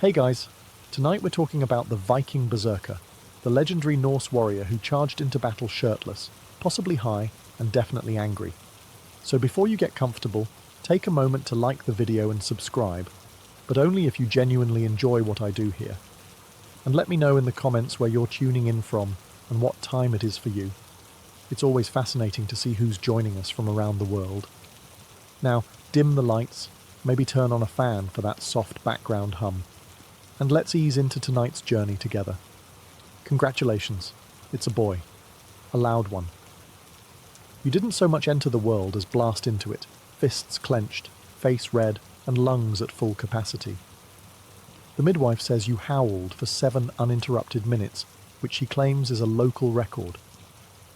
Hey guys, tonight we're talking about the Viking Berserker, the legendary Norse warrior who charged into battle shirtless, possibly high, and definitely angry. So before you get comfortable, take a moment to like the video and subscribe, but only if you genuinely enjoy what I do here. And let me know in the comments where you're tuning in from and what time it is for you. It's always fascinating to see who's joining us from around the world. Now, dim the lights, maybe turn on a fan for that soft background hum. And let's ease into tonight's journey together. Congratulations, it's a boy. A loud one. You didn't so much enter the world as blast into it, fists clenched, face red, and lungs at full capacity. The midwife says you howled for 7 uninterrupted minutes, which she claims is a local record.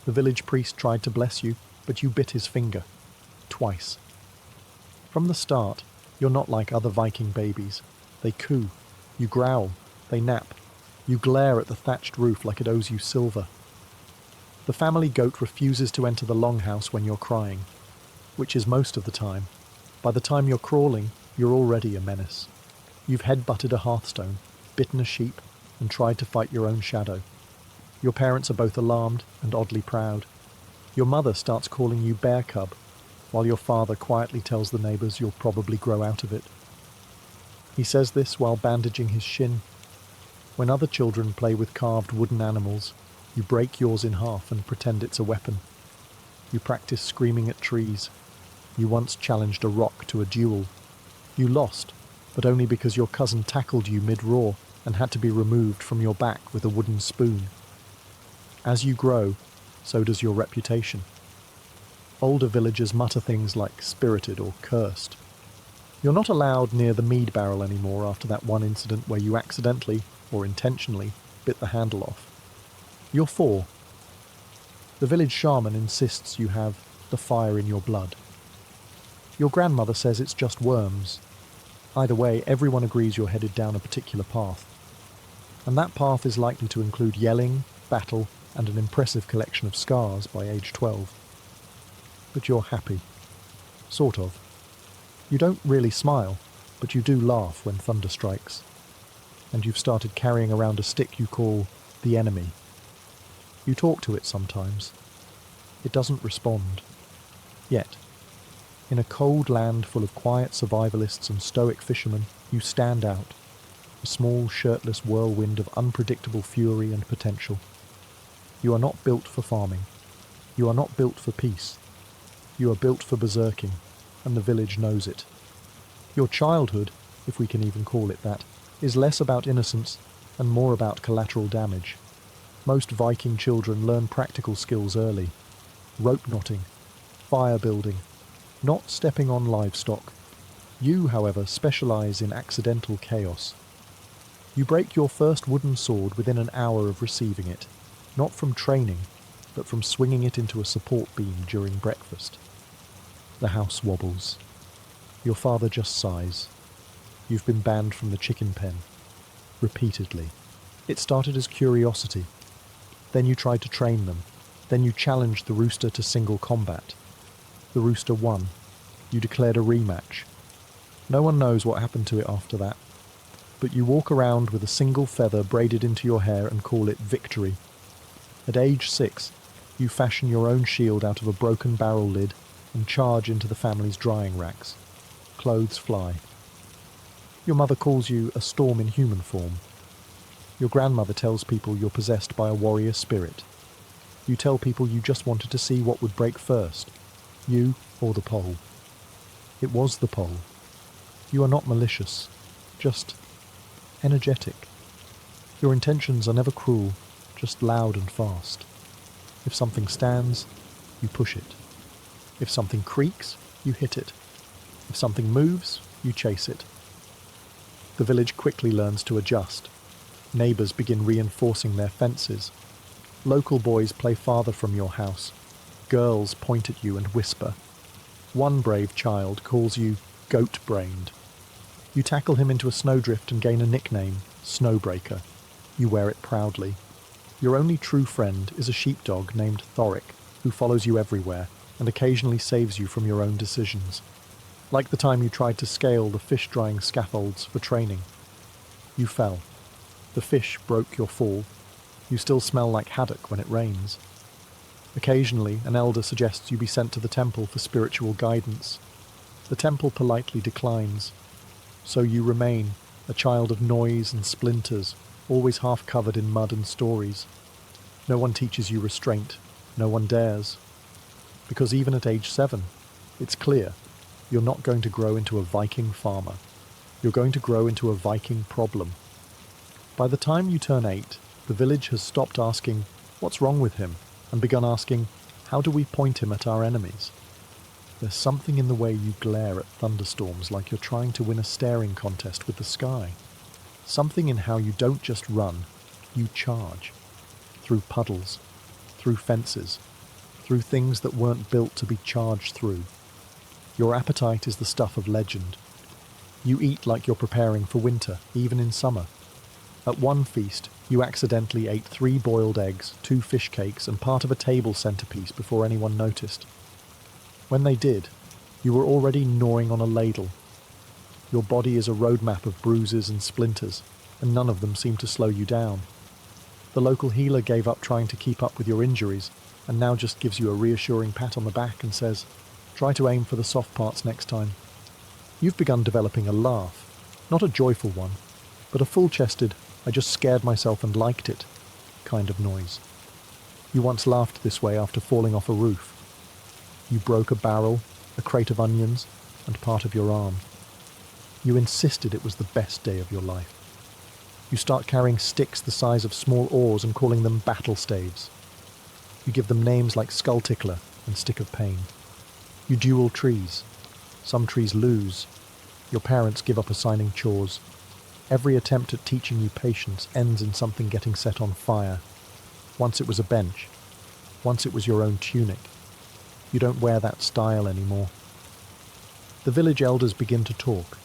The village priest tried to bless you, but you bit his finger. Twice. From the start, you're not like other Viking babies. They coo. You growl, they nap, you glare at the thatched roof like it owes you silver. The family goat refuses to enter the longhouse when you're crying, which is most of the time. By the time you're crawling, you're already a menace. You've head-butted a hearthstone, bitten a sheep, and tried to fight your own shadow. Your parents are both alarmed and oddly proud. Your mother starts calling you bear cub, while your father quietly tells the neighbours you'll probably grow out of it. He says this while bandaging his shin. When other children play with carved wooden animals, you break yours in half and pretend it's a weapon. You practice screaming at trees. You once challenged a rock to a duel. You lost, but only because your cousin tackled you mid-roar and had to be removed from your back with a wooden spoon. As you grow, so does your reputation. Older villagers mutter things like spirited or cursed. You're not allowed near the mead barrel anymore after that one incident where you accidentally, or intentionally, bit the handle off. You're 4. The village shaman insists you have the fire in your blood. Your grandmother says it's just worms. Either way, everyone agrees you're headed down a particular path. And that path is likely to include yelling, battle, and an impressive collection of scars by age 12. But you're happy. Sort of. You don't really smile, but you do laugh when thunder strikes. And you've started carrying around a stick you call the enemy. You talk to it sometimes. It doesn't respond. Yet. In a cold land full of quiet survivalists and stoic fishermen, you stand out. A small, shirtless whirlwind of unpredictable fury and potential. You are not built for farming. You are not built for peace. You are built for berserking. And the village knows it. Your childhood, if we can even call it that, is less about innocence and more about collateral damage. Most Viking children learn practical skills early. Rope knotting, fire building, not stepping on livestock. You, however, specialize in accidental chaos. You break your first wooden sword within an hour of receiving it, not from training, but from swinging it into a support beam during breakfast. The house wobbles. Your father just sighs. You've been banned from the chicken pen. Repeatedly. It started as curiosity. Then you tried to train them. Then you challenged the rooster to single combat. The rooster won. You declared a rematch. No one knows what happened to it after that. But you walk around with a single feather braided into your hair and call it victory. At age 6, you fashion your own shield out of a broken barrel lid and charge into the family's drying racks. Clothes fly. Your mother calls you a storm in human form. Your grandmother tells people you're possessed by a warrior spirit. You tell people you just wanted to see what would break first, you or the pole. It was the pole. You are not malicious, just energetic. Your intentions are never cruel, just loud and fast. If something stands, you push it. If something creaks, you hit it. If something moves, you chase it. The village quickly learns to adjust. Neighbours begin reinforcing their fences. Local boys play farther from your house. Girls point at you and whisper. One brave child calls you goat-brained. You tackle him into a snowdrift and gain a nickname, Snowbreaker. You wear it proudly. Your only true friend is a sheepdog named Thoric, who follows you everywhere and occasionally saves you from your own decisions. Like the time you tried to scale the fish-drying scaffolds for training. You fell. The fish broke your fall. You still smell like haddock when it rains. Occasionally, an elder suggests you be sent to the temple for spiritual guidance. The temple politely declines. So you remain, a child of noise and splinters, always half covered in mud and stories. No one teaches you restraint. No one dares. Because even at age 7, it's clear you're not going to grow into a Viking farmer. You're going to grow into a Viking problem. By the time you turn 8, the village has stopped asking, "What's wrong with him?" and begun asking, "How do we point him at our enemies?" There's something in the way you glare at thunderstorms like you're trying to win a staring contest with the sky. Something in how you don't just run, you charge. Through puddles, through fences, through things that weren't built to be charged through. Your appetite is the stuff of legend. You eat like you're preparing for winter, even in summer. At one feast, you accidentally ate 3 boiled eggs, 2 fish cakes, and part of a table centerpiece before anyone noticed. When they did, you were already gnawing on a ladle. Your body is a roadmap of bruises and splinters, and none of them seem to slow you down. The local healer gave up trying to keep up with your injuries, and now just gives you a reassuring pat on the back and says, "Try to aim for the soft parts next time." You've begun developing a laugh, not a joyful one, but a full-chested, "I just scared myself and liked it" kind of noise. You once laughed this way after falling off a roof. You broke a barrel, a crate of onions, and part of your arm. You insisted it was the best day of your life. You start carrying sticks the size of small oars and calling them battle staves. You give them names like Skull Tickler and Stick of Pain. You duel trees. Some trees lose. Your parents give up assigning chores. Every attempt at teaching you patience ends in something getting set on fire. Once it was a bench. Once it was your own tunic. You don't wear that style anymore. The village elders begin to talk,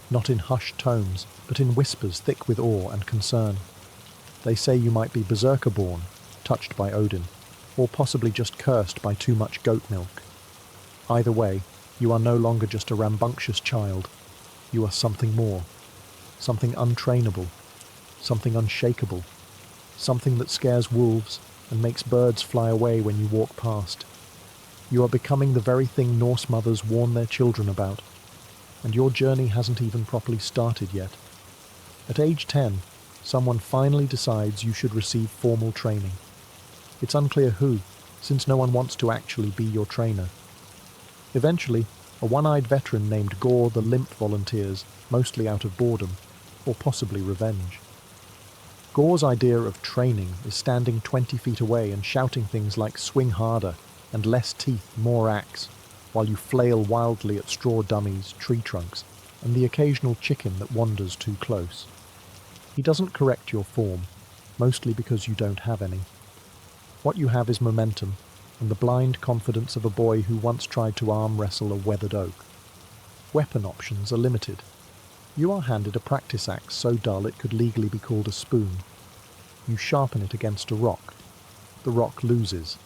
not in hushed tones, but in whispers thick with awe and concern. They say you might be Berserker born, touched by Odin, or possibly just cursed by too much goat milk. Either way, you are no longer just a rambunctious child. You are something more. Something untrainable. Something unshakable. Something that scares wolves and makes birds fly away when you walk past. You are becoming the very thing Norse mothers warn their children about, and your journey hasn't even properly started yet. At age 10, someone finally decides you should receive formal training. It's unclear who, since no one wants to actually be your trainer. Eventually, a one-eyed veteran named Gore the Limp volunteers, mostly out of boredom, or possibly revenge. Gore's idea of training is standing 20 feet away and shouting things like "swing harder" and "less teeth, more axe," while you flail wildly at straw dummies, tree trunks, and the occasional chicken that wanders too close. He doesn't correct your form, mostly because you don't have any. What you have is momentum, and the blind confidence of a boy who once tried to arm wrestle a weathered oak. Weapon options are limited. You are handed a practice axe so dull it could legally be called a spoon. You sharpen it against a rock. The rock loses.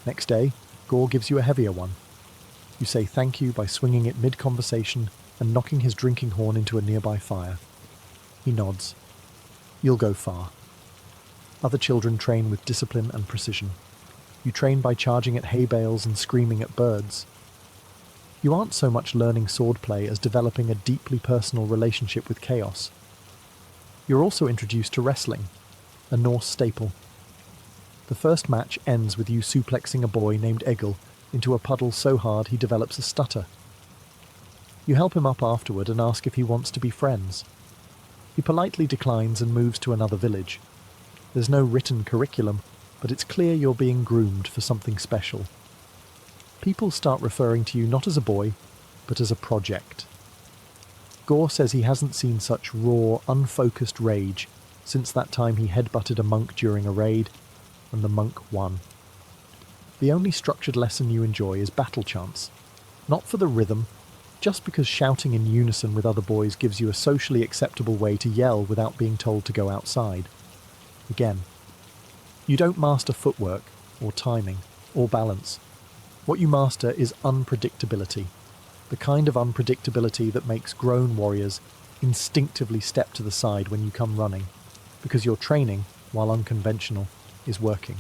Next day, Gore gives you a heavier one. You say thank you by swinging it mid-conversation and knocking his drinking horn into a nearby fire. He nods. You'll go far. Other children train with discipline and precision. You train by charging at hay bales and screaming at birds. You aren't so much learning swordplay as developing a deeply personal relationship with chaos. You're also introduced to wrestling, a Norse staple. The first match ends with you suplexing a boy named Egil into a puddle so hard he develops a stutter. You help him up afterward and ask if he wants to be friends. He politely declines and moves to another village. There's no written curriculum, but it's clear you're being groomed for something special. People start referring to you not as a boy, but as a project. Gore says he hasn't seen such raw, unfocused rage since that time he headbutted a monk during a raid, and the monk won. The only structured lesson you enjoy is battle chants, not for the rhythm, just because shouting in unison with other boys gives you a socially acceptable way to yell without being told to go outside. Again, you don't master footwork, or timing, or balance. What you master is unpredictability, the kind of unpredictability that makes grown warriors instinctively step to the side when you come running, because your training, while unconventional, is working.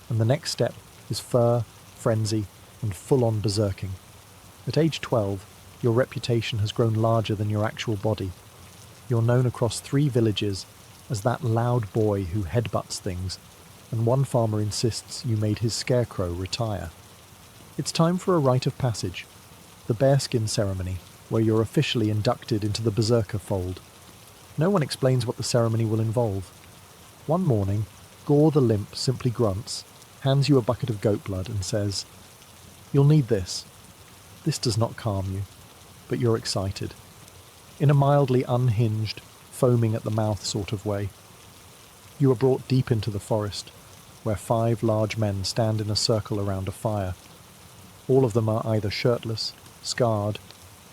And the next step is fur, frenzy, and full-on berserking. At age 12, your reputation has grown larger than your actual body. You're known across 3 villages as that loud boy who headbutts things, and one farmer insists you made his scarecrow retire. It's time for a rite of passage, the bearskin ceremony, where you're officially inducted into the Berserker fold. No one explains what the ceremony will involve. One morning, Gore the Limp simply grunts, hands you a bucket of goat blood and says, "You'll need this." This does not calm you, but you're excited. In a mildly unhinged, foaming at the mouth sort of way. You are brought deep into the forest, where 5 large men stand in a circle around a fire. All of them are either shirtless, scarred,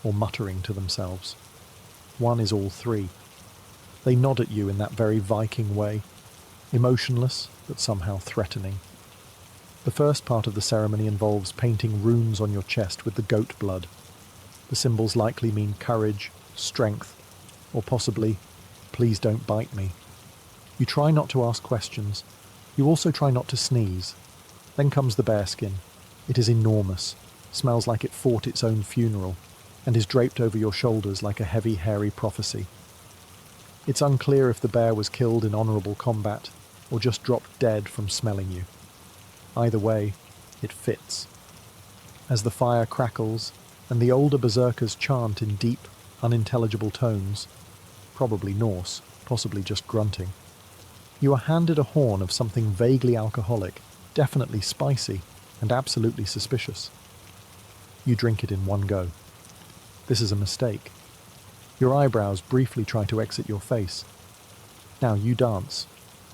or muttering to themselves. One is all 3. They nod at you in that very Viking way, emotionless but somehow threatening. The first part of the ceremony involves painting runes on your chest with the goat blood. The symbols likely mean courage, strength, or possibly, "Please don't bite me." You try not to ask questions. You also try not to sneeze. Then comes the bearskin. It is enormous, smells like it fought its own funeral, and is draped over your shoulders like a heavy, hairy prophecy. It's unclear if the bear was killed in honourable combat, or just dropped dead from smelling you. Either way, it fits. As the fire crackles, and the older berserkers chant in deep, unintelligible tones, probably Norse, possibly just grunting, you are handed a horn of something vaguely alcoholic, definitely spicy, and absolutely suspicious. You drink it in one go. This is a mistake. Your eyebrows briefly try to exit your face. Now you dance,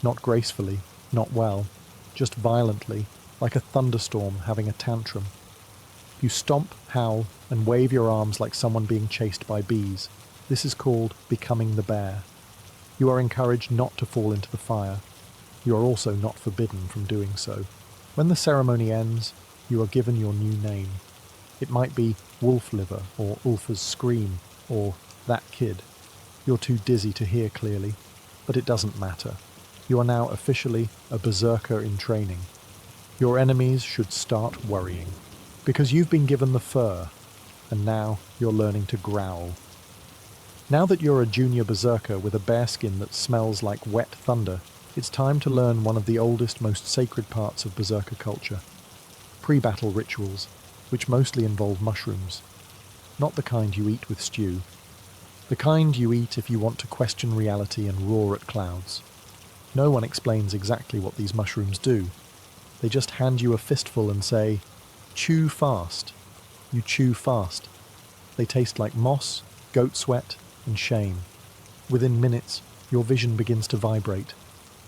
not gracefully, not well, just violently, like a thunderstorm having a tantrum. You stomp, howl, and wave your arms like someone being chased by bees. This is called becoming the bear. You are encouraged not to fall into the fire. You are also not forbidden from doing so. When the ceremony ends, you are given your new name. It might be Wolf Liver, or Ulfa's Scream, or That Kid. You're too dizzy to hear clearly, but it doesn't matter. You are now officially a berserker in training. Your enemies should start worrying, because you've been given the fur, and now you're learning to growl. Now that you're a junior berserker with a bearskin that smells like wet thunder, it's time to learn one of the oldest, most sacred parts of berserker culture. Pre-battle rituals, which mostly involve mushrooms. Not the kind you eat with stew. The kind you eat if you want to question reality and roar at clouds. No one explains exactly what these mushrooms do. They just hand you a fistful and say, "Chew fast." You chew fast. They taste like moss, goat sweat, and shame. Within minutes, your vision begins to vibrate,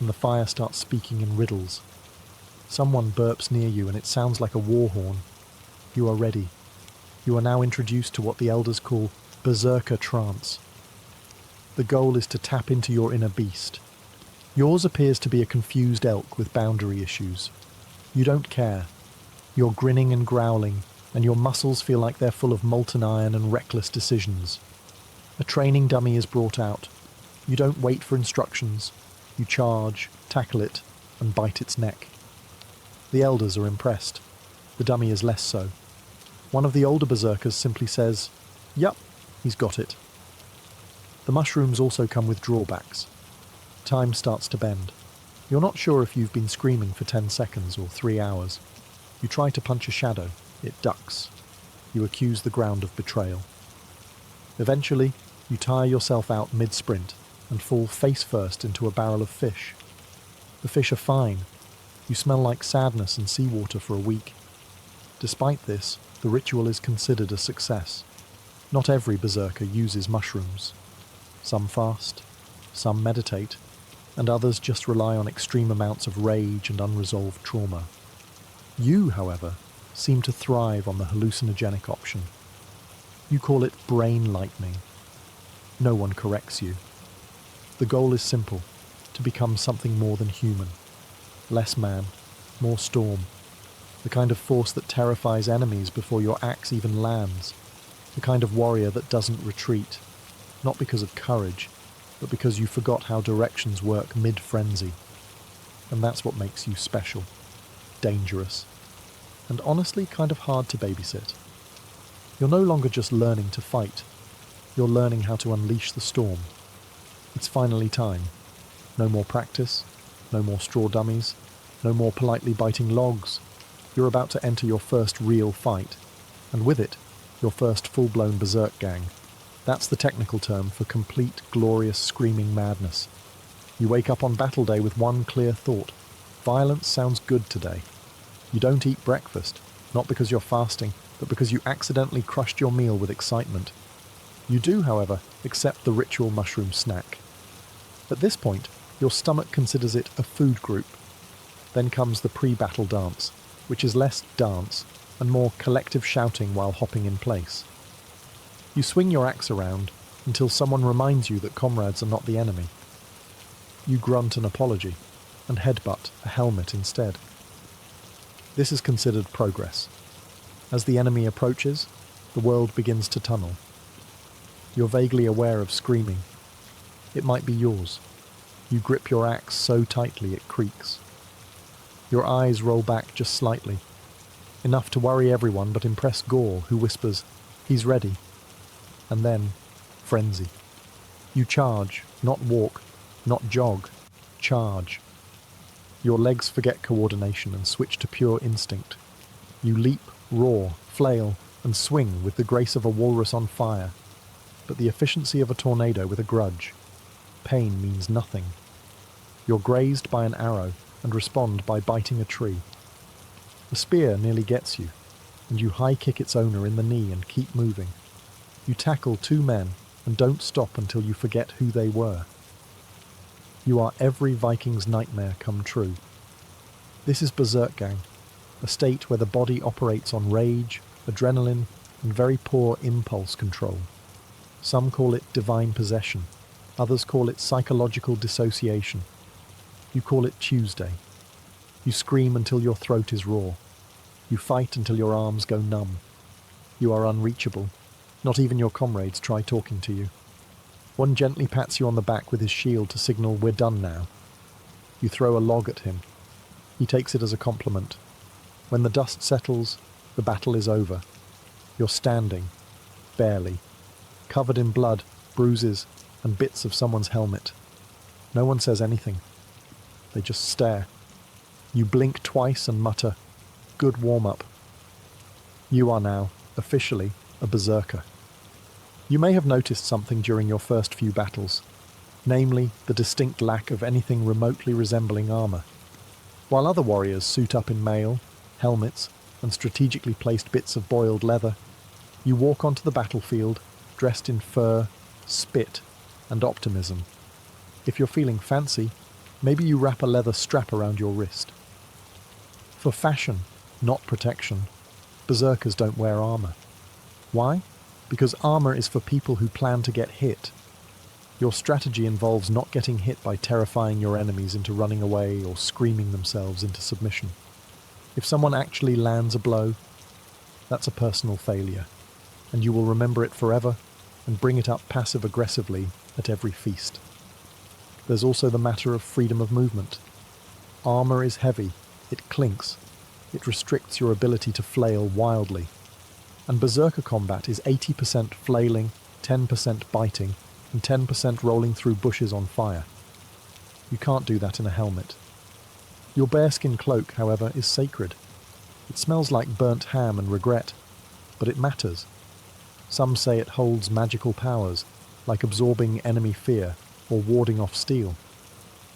and the fire starts speaking in riddles. Someone burps near you and it sounds like a war horn. You are ready. You are now introduced to what the elders call berserker trance. The goal is to tap into your inner beast. Yours appears to be a confused elk with boundary issues. You don't care. You're grinning and growling, and your muscles feel like they're full of molten iron and reckless decisions. A training dummy is brought out. You don't wait for instructions. You charge, tackle it, and bite its neck. The elders are impressed. The dummy is less so. One of the older berserkers simply says, "Yup, he's got it." The mushrooms also come with drawbacks. Time starts to bend. You're not sure if you've been screaming for 10 seconds or 3 hours. You try to punch a shadow. It ducks. You accuse the ground of betrayal. Eventually, you tire yourself out mid-sprint and fall face first into a barrel of fish. The fish are fine. You smell like sadness and seawater for a week. Despite this, the ritual is considered a success. Not every berserker uses mushrooms. Some fast, some meditate, and others just rely on extreme amounts of rage and unresolved trauma. You, however, seem to thrive on the hallucinogenic option. You call it brain lightning. No one corrects you. The goal is simple, to become something more than human. Less man, more storm. The kind of force that terrifies enemies before your axe even lands. The kind of warrior that doesn't retreat. not because of courage, but because you forgot how directions work mid-frenzy. And that's what makes you special, dangerous, and honestly kind of hard to babysit. You're no longer just learning to fight, you're learning how to unleash the storm. It's finally time. No more practice, no more straw dummies, no more politely biting logs. You're about to enter your first real fight, and with it, your first full-blown berserk gang. That's the technical term for complete, glorious, screaming madness. You wake up on battle day with one clear thought. Violence sounds good today. You don't eat breakfast, not because you're fasting, but because you accidentally crushed your meal with excitement. You do, however, accept the ritual mushroom snack. At this point, your stomach considers it a food group. Then comes the pre-battle dance, which is less dance and more collective shouting while hopping in place. You swing your axe around until someone reminds you that comrades are not the enemy. You grunt an apology and headbutt a helmet instead. This is considered progress. As the enemy approaches, the world begins to tunnel. You're vaguely aware of screaming. It might be yours. You grip your axe so tightly it creaks. Your eyes roll back just slightly, enough to worry everyone but impress Gore, who whispers, "He's ready." And then, frenzy. You charge, not walk, not jog, charge. Your legs forget coordination and switch to pure instinct. You leap, roar, flail, and swing with the grace of a walrus on fire, but the efficiency of a tornado with a grudge. Pain means nothing. You're grazed by an arrow and respond by biting a tree. The spear nearly gets you, and you high-kick its owner in the knee and keep moving. You tackle 2 men and don't stop until you forget who they were. You are every Viking's nightmare come true. This is Berserk Gang, a state where the body operates on rage, adrenaline, and very poor impulse control. Some call it divine possession, others call it psychological dissociation. You call it Tuesday. You scream until your throat is raw. You fight until your arms go numb. You are unreachable. Not even your comrades try talking to you. One gently pats you on the back with his shield to signal we're done now. You throw a log at him. He takes it as a compliment. When the dust settles, the battle is over. You're standing, barely, covered in blood, bruises, and bits of someone's helmet. No one says anything. They just stare. You blink twice and mutter, "Good warm-up." You are now, officially, a berserker. You may have noticed something during your first few battles, namely the distinct lack of anything remotely resembling armor. While other warriors suit up in mail, helmets, and strategically placed bits of boiled leather, you walk onto the battlefield dressed in fur, spit, and optimism. If you're feeling fancy, maybe you wrap a leather strap around your wrist. For fashion, not protection, berserkers don't wear armor. Why? Because armor is for people who plan to get hit. Your strategy involves not getting hit by terrifying your enemies into running away or screaming themselves into submission. If someone actually lands a blow, that's a personal failure, and you will remember it forever and bring it up passive-aggressively at every feast. There's also the matter of freedom of movement. Armor is heavy, it clinks, it restricts your ability to flail wildly. And berserker combat is 80% flailing, 10% biting, and 10% rolling through bushes on fire. You can't do that in a helmet. Your bearskin cloak, however, is sacred. It smells like burnt ham and regret, but it matters. Some say it holds magical powers, like absorbing enemy fear or warding off steel.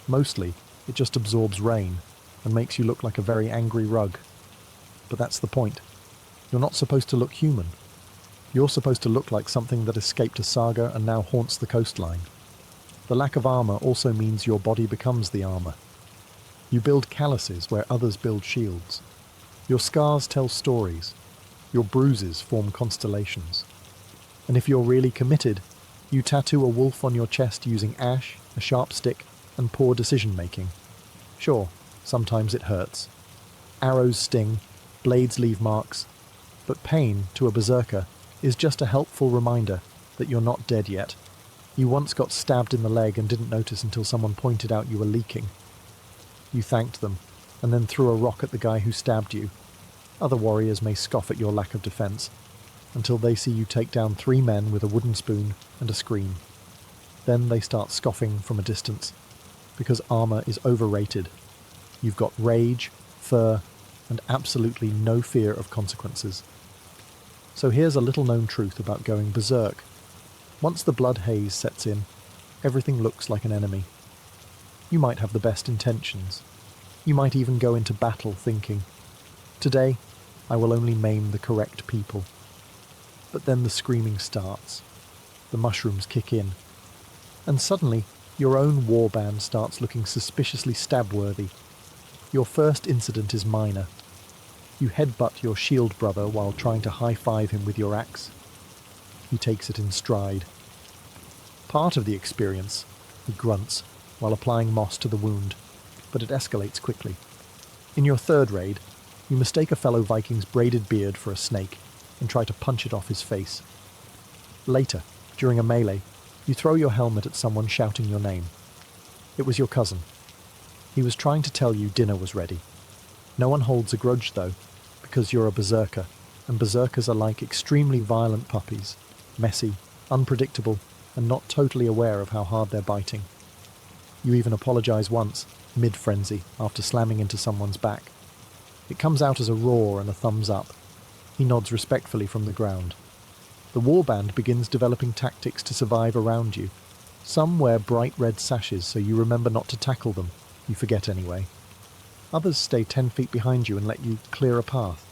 Mostly, it just absorbs rain and makes you look like a very angry rug. But that's the point. You're not supposed to look human. You're supposed to look like something that escaped a saga and now haunts the coastline. The lack of armor also means your body becomes the armor. You build calluses where others build shields. Your scars tell stories. Your bruises form constellations. And if you're really committed, you tattoo a wolf on your chest using ash, a sharp stick, and poor decision-making. Sure, sometimes it hurts. Arrows sting, blades leave marks, but pain, to a berserker, is just a helpful reminder that you're not dead yet. You once got stabbed in the leg and didn't notice until someone pointed out you were leaking. You thanked them, and then threw a rock at the guy who stabbed you. Other warriors may scoff at your lack of defence, until they see you take down 3 men with a wooden spoon and a scream. Then they start scoffing from a distance, because armour is overrated. You've got rage, fur, and absolutely no fear of consequences. So here's a little-known truth about going berserk. Once the blood haze sets in, everything looks like an enemy. You might have the best intentions. You might even go into battle thinking, "Today, I will only maim the correct people." But then the screaming starts. The mushrooms kick in. And suddenly, your own warband starts looking suspiciously stab-worthy. Your first incident is minor. You headbutt your shield brother while trying to high-five him with your axe. He takes it in stride. Part of the experience, he grunts, while applying moss to the wound, but it escalates quickly. In your third raid, you mistake a fellow Viking's braided beard for a snake and try to punch it off his face. Later, during a melee, you throw your helmet at someone shouting your name. It was your cousin. He was trying to tell you dinner was ready. No one holds a grudge, though, because you're a berserker, and berserkers are like extremely violent puppies, messy, unpredictable, and not totally aware of how hard they're biting. You even apologise once, mid-frenzy, after slamming into someone's back. It comes out as a roar and a thumbs up. He nods respectfully from the ground. The warband begins developing tactics to survive around you. Some wear bright red sashes so you remember not to tackle them. You forget anyway. Others stay 10 feet behind you and let you clear a path.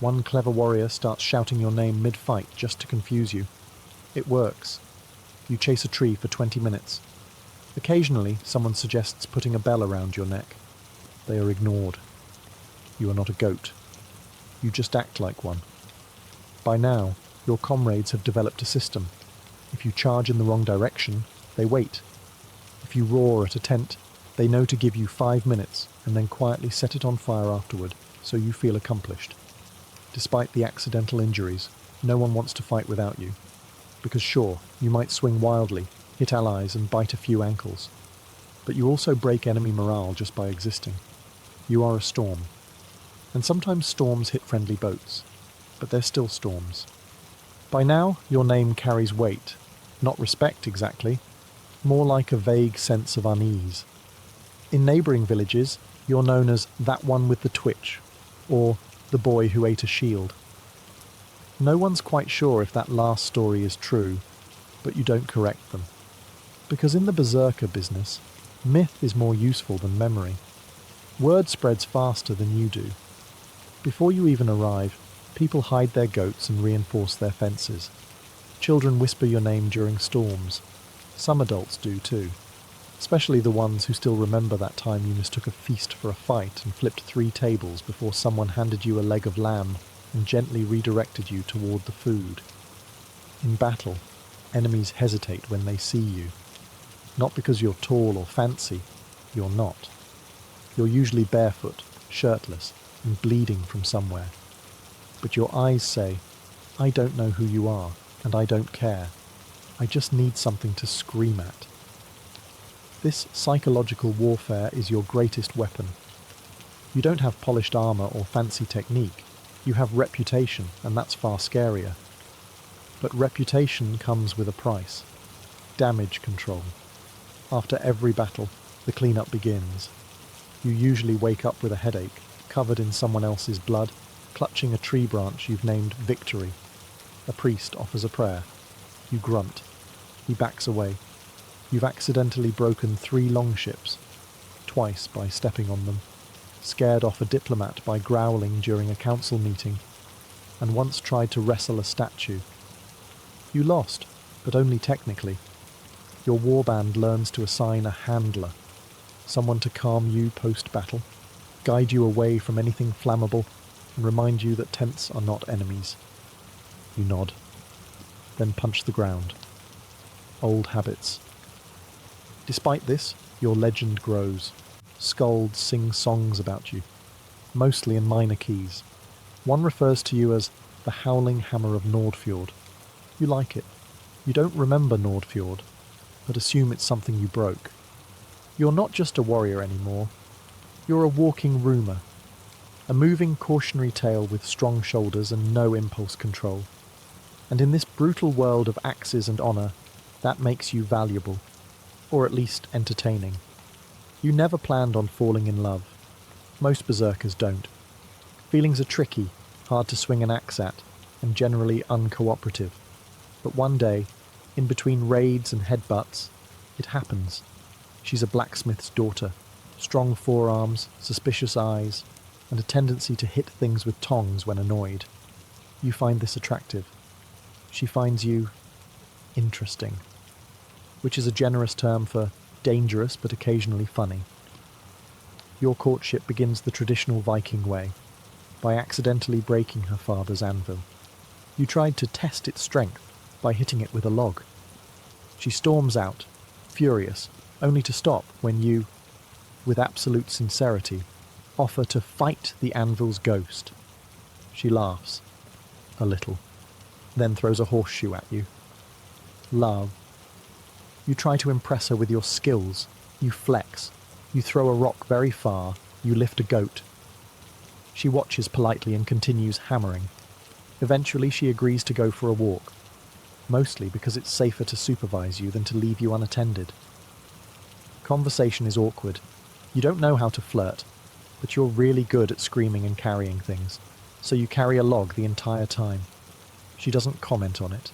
One clever warrior starts shouting your name mid-fight just to confuse you. It works. You chase a tree for 20 minutes. Occasionally, someone suggests putting a bell around your neck. They are ignored. You are not a goat. You just act like one. By now, your comrades have developed a system. If you charge in the wrong direction, they wait. If you roar at a tent, they know to give you 5 minutes and then quietly set it on fire afterward, so you feel accomplished. Despite the accidental injuries, no one wants to fight without you. Because sure, you might swing wildly, hit allies and bite a few ankles. But you also break enemy morale just by existing. You are a storm. And sometimes storms hit friendly boats. But they're still storms. By now, your name carries weight. Not respect exactly. More like a vague sense of unease. In neighbouring villages, you're known as that one with the twitch, or the boy who ate a shield. No one's quite sure if that last story is true, but you don't correct them. Because in the berserker business, myth is more useful than memory. Word spreads faster than you do. Before you even arrive, people hide their goats and reinforce their fences. Children whisper your name during storms. Some adults do too. Especially the ones who still remember that time you mistook a feast for a fight and flipped 3 tables before someone handed you a leg of lamb and gently redirected you toward the food. In battle, enemies hesitate when they see you. Not because you're tall or fancy, you're not. You're usually barefoot, shirtless, and bleeding from somewhere. But your eyes say, "I don't know who you are, and I don't care. I just need something to scream at." This psychological warfare is your greatest weapon. You don't have polished armour or fancy technique. You have reputation, and that's far scarier. But reputation comes with a price. Damage control. After every battle, the cleanup begins. You usually wake up with a headache, covered in someone else's blood, clutching a tree branch you've named Victory. A priest offers a prayer. You grunt. He backs away. You've accidentally broken 3 longships, twice by stepping on them, scared off a diplomat by growling during a council meeting, and once tried to wrestle a statue. You lost, but only technically. Your warband learns to assign a handler, someone to calm you post-battle, guide you away from anything flammable, and remind you that tents are not enemies. You nod, then punch the ground. Old habits. Despite this, your legend grows. Skalds sing songs about you, mostly in minor keys. One refers to you as the howling hammer of Nordfjord. You like it. You don't remember Nordfjord, but assume it's something you broke. You're not just a warrior anymore. You're a walking rumour, a moving cautionary tale with strong shoulders and no impulse control. And in this brutal world of axes and honour, that makes you valuable, or at least entertaining. You never planned on falling in love. Most berserkers don't. Feelings are tricky, hard to swing an axe at, and generally uncooperative. But one day, in between raids and headbutts, it happens. She's a blacksmith's daughter, strong forearms, suspicious eyes, and a tendency to hit things with tongs when annoyed. You find this attractive. She finds you interesting, which is a generous term for dangerous but occasionally funny. Your courtship begins the traditional Viking way, by accidentally breaking her father's anvil. You tried to test its strength by hitting it with a log. She storms out, furious, only to stop when you, with absolute sincerity, offer to fight the anvil's ghost. She laughs, a little, then throws a horseshoe at you. Love. You try to impress her with your skills. You flex. You throw a rock very far. You lift a goat. She watches politely and continues hammering. Eventually she agrees to go for a walk, mostly because it's safer to supervise you than to leave you unattended. Conversation is awkward. You don't know how to flirt, but you're really good at screaming and carrying things, so you carry a log the entire time. She doesn't comment on it.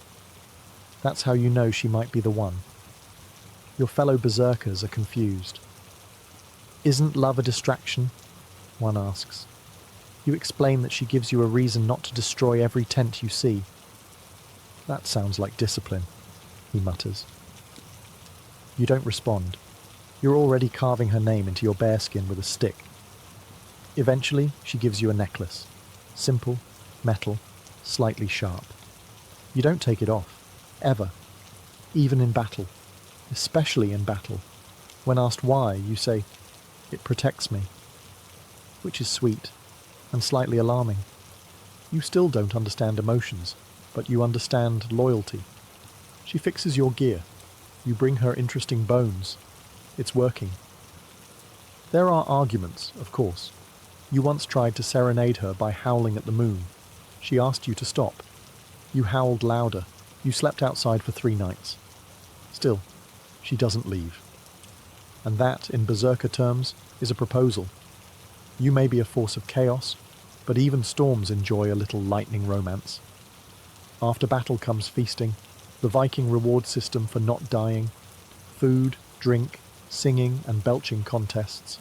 That's how you know she might be the one. Your fellow berserkers are confused. Isn't love a distraction? One asks. You explain that she gives you a reason not to destroy every tent you see. That sounds like discipline, he mutters. You don't respond. You're already carving her name into your bearskin with a stick. Eventually, she gives you a necklace. Simple, metal, slightly sharp. You don't take it off. Ever. Even in battle. Especially in battle. When asked why, you say, "It protects me." Which is sweet, and slightly alarming. You still don't understand emotions, but you understand loyalty. She fixes your gear. You bring her interesting bones. It's working. There are arguments, of course. You once tried to serenade her by howling at the moon. She asked you to stop. You howled louder. You slept outside for 3 nights. Still, she doesn't leave. And that, in Berserker terms, is a proposal. You may be a force of chaos, but even storms enjoy a little lightning romance. After battle comes feasting, the Viking reward system for not dying, food, drink, singing and belching contests.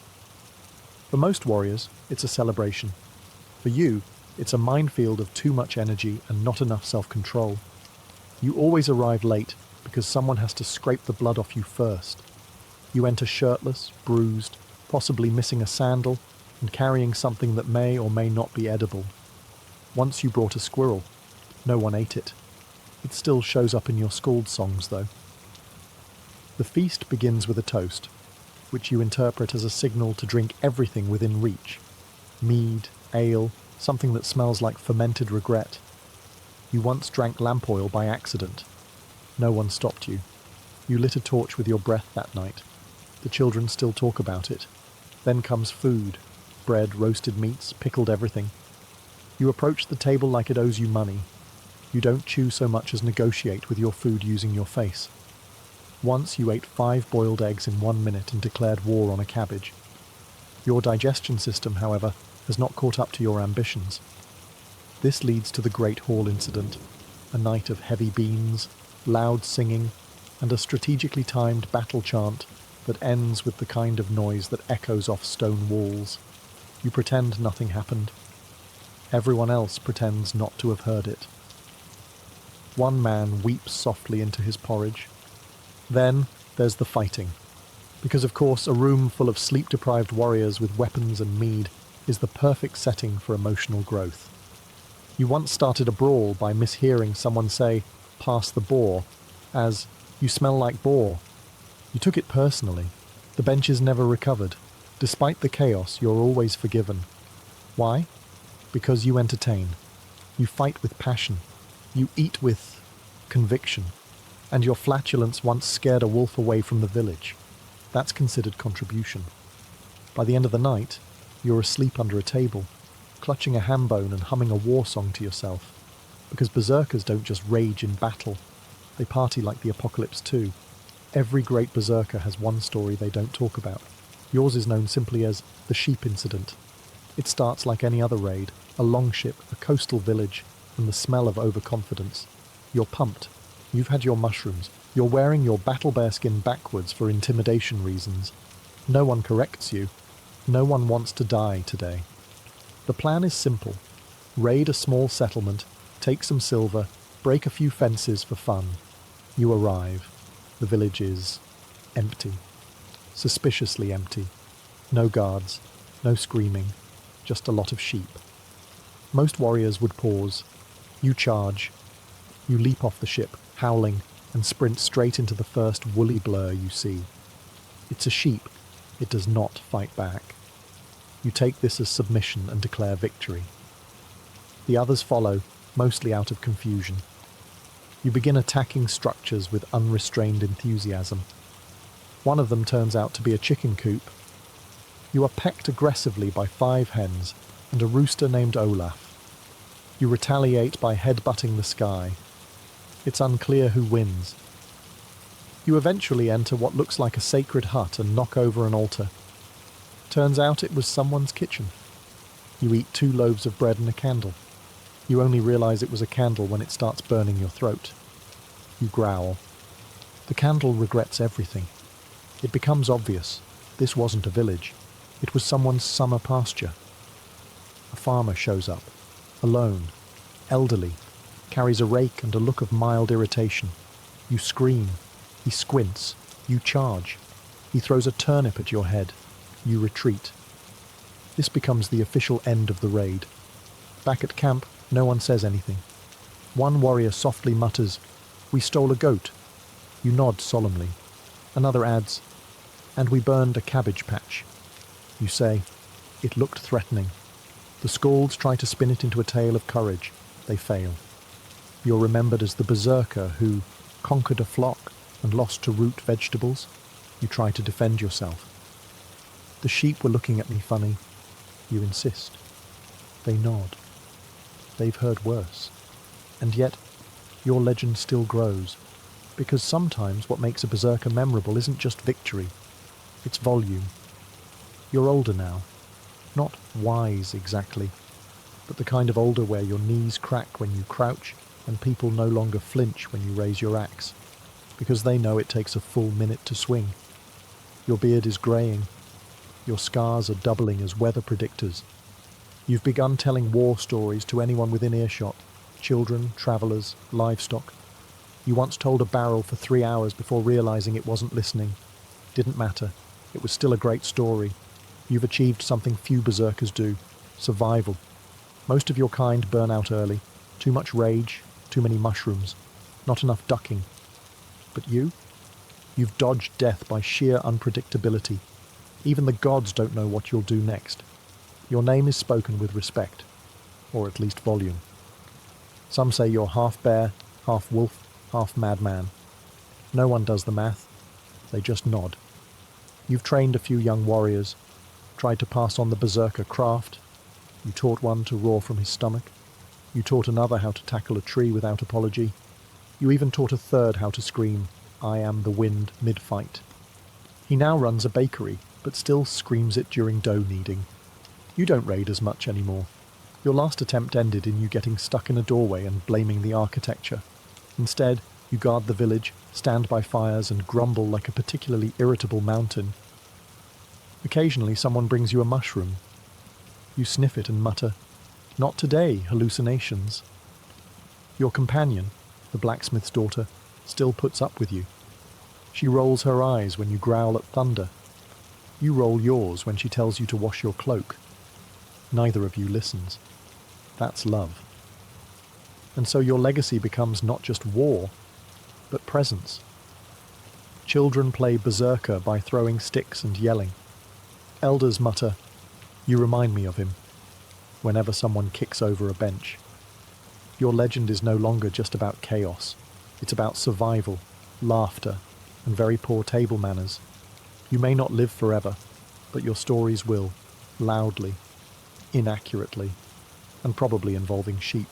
For most warriors, it's a celebration. For you, it's a minefield of too much energy and not enough self-control. You always arrive late because someone has to scrape the blood off you first. You enter shirtless, bruised, possibly missing a sandal, and carrying something that may or may not be edible. Once you brought a squirrel. No one ate it. It still shows up in your scald songs, though. The feast begins with a toast, which you interpret as a signal to drink everything within reach. Mead, ale, something that smells like fermented regret. You once drank lamp oil by accident. No one stopped you. You lit a torch with your breath that night. The children still talk about it. Then comes food. Bread, roasted meats, pickled everything. You approach the table like it owes you money. You don't chew so much as negotiate with your food using your face. Once you ate 5 boiled eggs in 1 minute and declared war on a cabbage. Your digestion system, however, has not caught up to your ambitions. This leads to the Great Hall incident, a night of heavy beans, loud singing, and a strategically timed battle chant that ends with the kind of noise that echoes off stone walls. You pretend nothing happened. Everyone else pretends not to have heard it. One man weeps softly into his porridge. Then there's the fighting. Because of course a room full of sleep-deprived warriors with weapons and mead is the perfect setting for emotional growth. You once started a brawl by mishearing someone say, "Pass the boar," as, "You smell like boar." You took it personally. The benches never recovered. Despite the chaos, you're always forgiven. Why? Because you entertain. You fight with passion. You eat with conviction. And your flatulence once scared a wolf away from the village. That's considered contribution. By the end of the night, you're asleep under a table, clutching a ham bone and humming a war song to yourself. Because berserkers don't just rage in battle, they party like the apocalypse too. Every great berserker has one story they don't talk about. Yours is known simply as the sheep incident. It starts like any other raid, a longship, a coastal village, and the smell of overconfidence. You're pumped. You've had your mushrooms. You're wearing your battle bear skin backwards for intimidation reasons. No one corrects you. No one wants to die today. The plan is simple. Raid a small settlement, take some silver, break a few fences for fun. You arrive. The village is empty. Suspiciously empty. No guards, no screaming, just a lot of sheep. Most warriors would pause. You charge. You leap off the ship, howling, and sprint straight into the first woolly blur you see. It's a sheep. It does not fight back. You take this as submission and declare victory. The others follow, mostly out of confusion. You begin attacking structures with unrestrained enthusiasm. One of them turns out to be a chicken coop. You are pecked aggressively by 5 hens and a rooster named Olaf. You retaliate by headbutting the sky. It's unclear who wins. You eventually enter what looks like a sacred hut and knock over an altar. Turns out it was someone's kitchen. You eat 2 loaves of bread and a candle. You only realize it was a candle when it starts burning your throat. You growl. The candle regrets everything. It becomes obvious. This wasn't a village. It was someone's summer pasture. A farmer shows up, alone, elderly, carries a rake and a look of mild irritation. You scream. He squints. You charge. He throws a turnip at your head. You retreat. This becomes the official end of the raid. Back at camp, no one says anything. One warrior softly mutters, "We stole a goat." You nod solemnly. Another adds, "And we burned a cabbage patch." You say, "It looked threatening." The Skalds try to spin it into a tale of courage. They fail. You're remembered as the berserker who conquered a flock and lost to root vegetables. You try to defend yourself. The sheep were looking at me funny. You insist. They nod. They've heard worse. And yet, your legend still grows. Because sometimes what makes a berserker memorable isn't just victory. It's volume. You're older now. Not wise exactly, but the kind of older where your knees crack when you crouch and people no longer flinch when you raise your axe, because they know it takes a full minute to swing. Your beard is greying. Your scars are doubling as weather predictors. You've begun telling war stories to anyone within earshot, children, travellers, livestock. You once told a barrel for 3 hours before realising it wasn't listening. Didn't matter. It was still a great story. You've achieved something few berserkers do. Survival. Most of your kind burn out early. Too much rage, too many mushrooms, not enough ducking. But you? You've dodged death by sheer unpredictability. Even the gods don't know what you'll do next. Your name is spoken with respect, or at least volume. Some say you're half bear, half wolf, half madman. No one does the math. They just nod. You've trained a few young warriors, tried to pass on the berserker craft. You taught one to roar from his stomach. You taught another how to tackle a tree without apology. You even taught a third how to scream, "I am the wind," mid-fight. He now runs a bakery, but still screams it during dough kneading. You don't raid as much anymore. Your last attempt ended in you getting stuck in a doorway and blaming the architecture. Instead, you guard the village, stand by fires, and grumble like a particularly irritable mountain. Occasionally someone brings you a mushroom. You sniff it and mutter, "Not today, hallucinations." Your companion, the blacksmith's daughter, still puts up with you. She rolls her eyes when you growl at thunder. You roll yours when she tells you to wash your cloak. Neither of you listens. That's love. And so your legacy becomes not just war, but presence. Children play berserker by throwing sticks and yelling. Elders mutter, "You remind me of him," whenever someone kicks over a bench. Your legend is no longer just about chaos. It's about survival, laughter, and very poor table manners. You may not live forever, but your stories will, loudly, inaccurately, and probably involving sheep.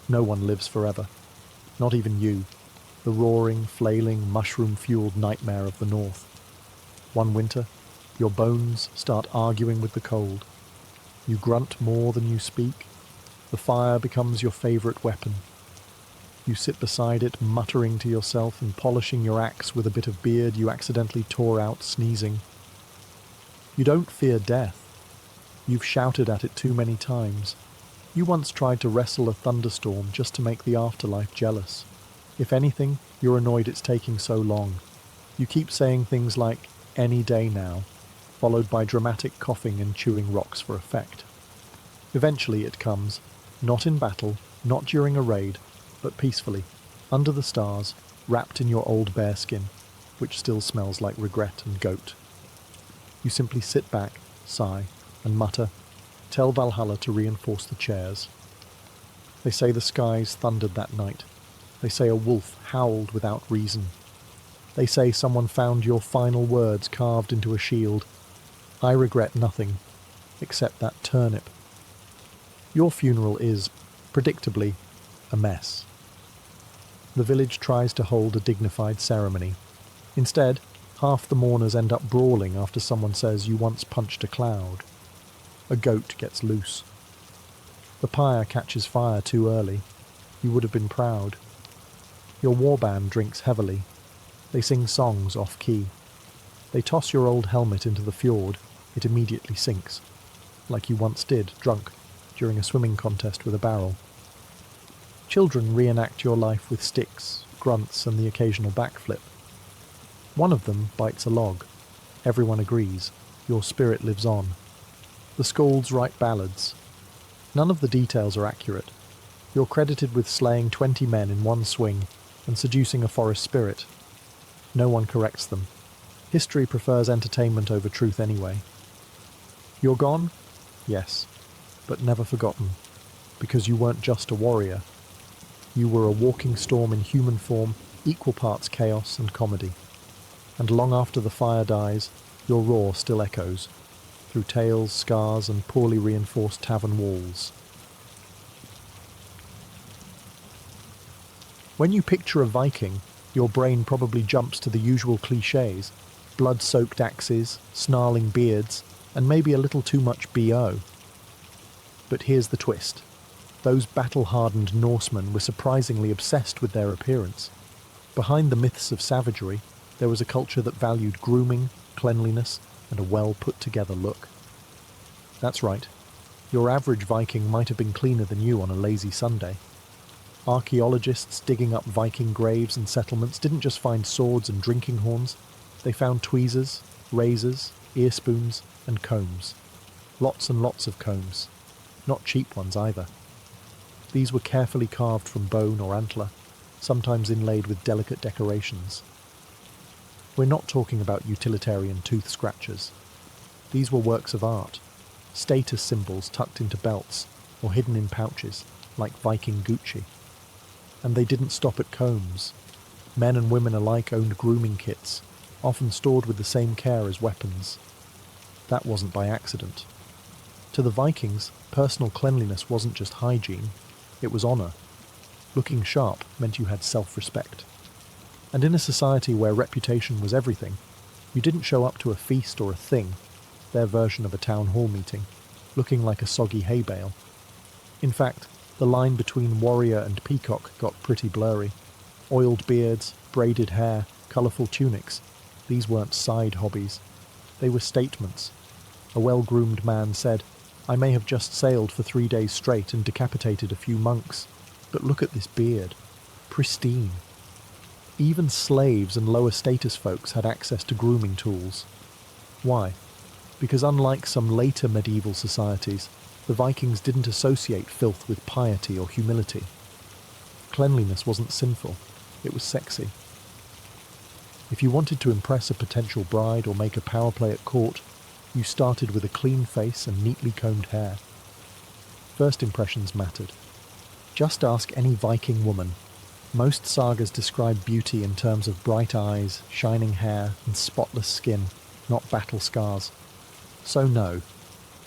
No one lives forever, not even you, the roaring, flailing, mushroom-fueled nightmare of the north. One winter, your bones start arguing with the cold. You grunt more than you speak. The fire becomes your favourite weapon. You sit beside it, muttering to yourself and polishing your axe with a bit of beard you accidentally tore out sneezing. You don't fear death. You've shouted at it too many times. You once tried to wrestle a thunderstorm just to make the afterlife jealous. If anything, you're annoyed it's taking so long. You keep saying things like, "any day now," followed by dramatic coughing and chewing rocks for effect. Eventually it comes, not in battle, not during a raid, but peacefully, under the stars, wrapped in your old bearskin, which still smells like regret and goat. You simply sit back, sigh, and mutter, "Tell Valhalla to reinforce the chairs." They say the skies thundered that night. They say a wolf howled without reason. They say someone found your final words carved into a shield. I regret nothing, except that turnip. Your funeral is, predictably, a mess. The village tries to hold a dignified ceremony. Instead, half the mourners end up brawling after someone says you once punched a cloud. A goat gets loose. The pyre catches fire too early. You would have been proud. Your warband drinks heavily. They sing songs off-key. They toss your old helmet into the fjord. It immediately sinks, like you once did, drunk, during a swimming contest with a barrel. Children reenact your life with sticks, grunts, and the occasional backflip. One of them bites a log. Everyone agrees. Your spirit lives on. The skalds write ballads. None of the details are accurate. You're credited with slaying 20 men in one swing and seducing a forest spirit. No one corrects them. History prefers entertainment over truth anyway. You're gone? Yes, but never forgotten, because you weren't just a warrior. You were a walking storm in human form, equal parts chaos and comedy. And long after the fire dies, your roar still echoes, through tales, scars, and poorly reinforced tavern walls. When you picture a Viking, your brain probably jumps to the usual clichés: blood-soaked axes, snarling beards, and maybe a little too much BO. But here's the twist. Those battle-hardened Norsemen were surprisingly obsessed with their appearance. Behind the myths of savagery, there was a culture that valued grooming, cleanliness, and a well-put-together look. That's right. Your average Viking might have been cleaner than you on a lazy Sunday. Archaeologists digging up Viking graves and settlements didn't just find swords and drinking horns. They found tweezers, razors, ear spoons, and combs. Lots and lots of combs. Not cheap ones either. These were carefully carved from bone or antler, sometimes inlaid with delicate decorations. We're not talking about utilitarian tooth scratchers. These were works of art, status symbols tucked into belts or hidden in pouches, like Viking Gucci. And they didn't stop at combs. Men and women alike owned grooming kits, often stored with the same care as weapons. That wasn't by accident. To the Vikings, personal cleanliness wasn't just hygiene, it was honour. Looking sharp meant you had self-respect. And in a society where reputation was everything, you didn't show up to a feast or a thing, their version of a town hall meeting, looking like a soggy hay bale. In fact, the line between warrior and peacock got pretty blurry. Oiled beards, braided hair, colourful tunics. These weren't side hobbies. They were statements. A well-groomed man said, "I may have just sailed for 3 days straight and decapitated a few monks, but look at this beard. Pristine." Even slaves and lower status folks had access to grooming tools. Why? Because unlike some later medieval societies, the Vikings didn't associate filth with piety or humility. Cleanliness wasn't sinful, it was sexy. If you wanted to impress a potential bride or make a power play at court, you started with a clean face and neatly combed hair. First impressions mattered. Just ask any Viking woman. Most sagas describe beauty in terms of bright eyes, shining hair, and spotless skin, not battle scars. So no,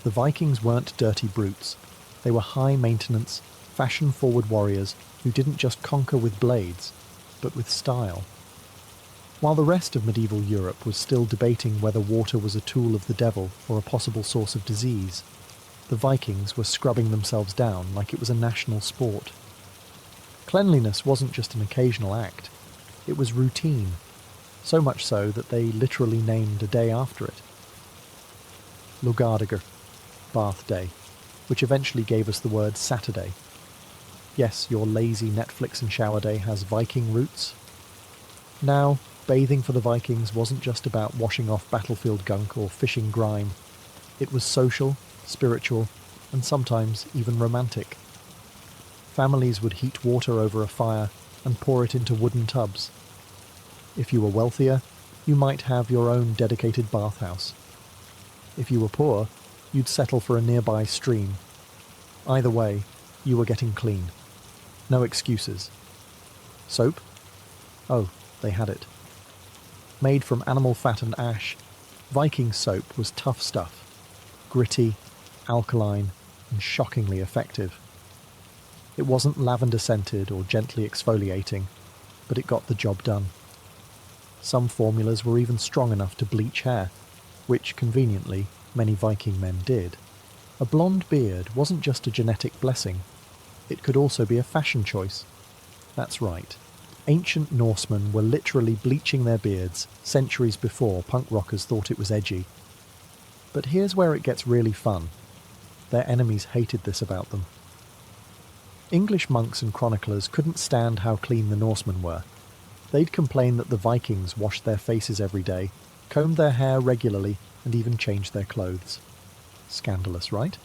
the Vikings weren't dirty brutes. They were high-maintenance, fashion-forward warriors who didn't just conquer with blades, but with style. While the rest of medieval Europe was still debating whether water was a tool of the devil or a possible source of disease, the Vikings were scrubbing themselves down like it was a national sport. Cleanliness wasn't just an occasional act, it was routine, so much so that they literally named a day after it. Lugardagr, Bath Day, which eventually gave us the word Saturday. Yes, your lazy Netflix and shower day has Viking roots. Now, bathing for the Vikings wasn't just about washing off battlefield gunk or fishing grime. It was social, spiritual, and sometimes even romantic. Families would heat water over a fire and pour it into wooden tubs. If you were wealthier, you might have your own dedicated bathhouse. If you were poor, you'd settle for a nearby stream. Either way, you were getting clean. No excuses. Soap? Oh, they had it. Made from animal fat and ash, Viking soap was tough stuff. Gritty, alkaline, and shockingly effective. It wasn't lavender-scented or gently exfoliating, but it got the job done. Some formulas were even strong enough to bleach hair, which, conveniently, many Viking men did. A blonde beard wasn't just a genetic blessing, it could also be a fashion choice. That's right. Ancient Norsemen were literally bleaching their beards centuries before punk rockers thought it was edgy. But here's where it gets really fun. Their enemies hated this about them. English monks and chroniclers couldn't stand how clean the Norsemen were. They'd complain that the Vikings washed their faces every day, combed their hair regularly, and even changed their clothes. Scandalous, right?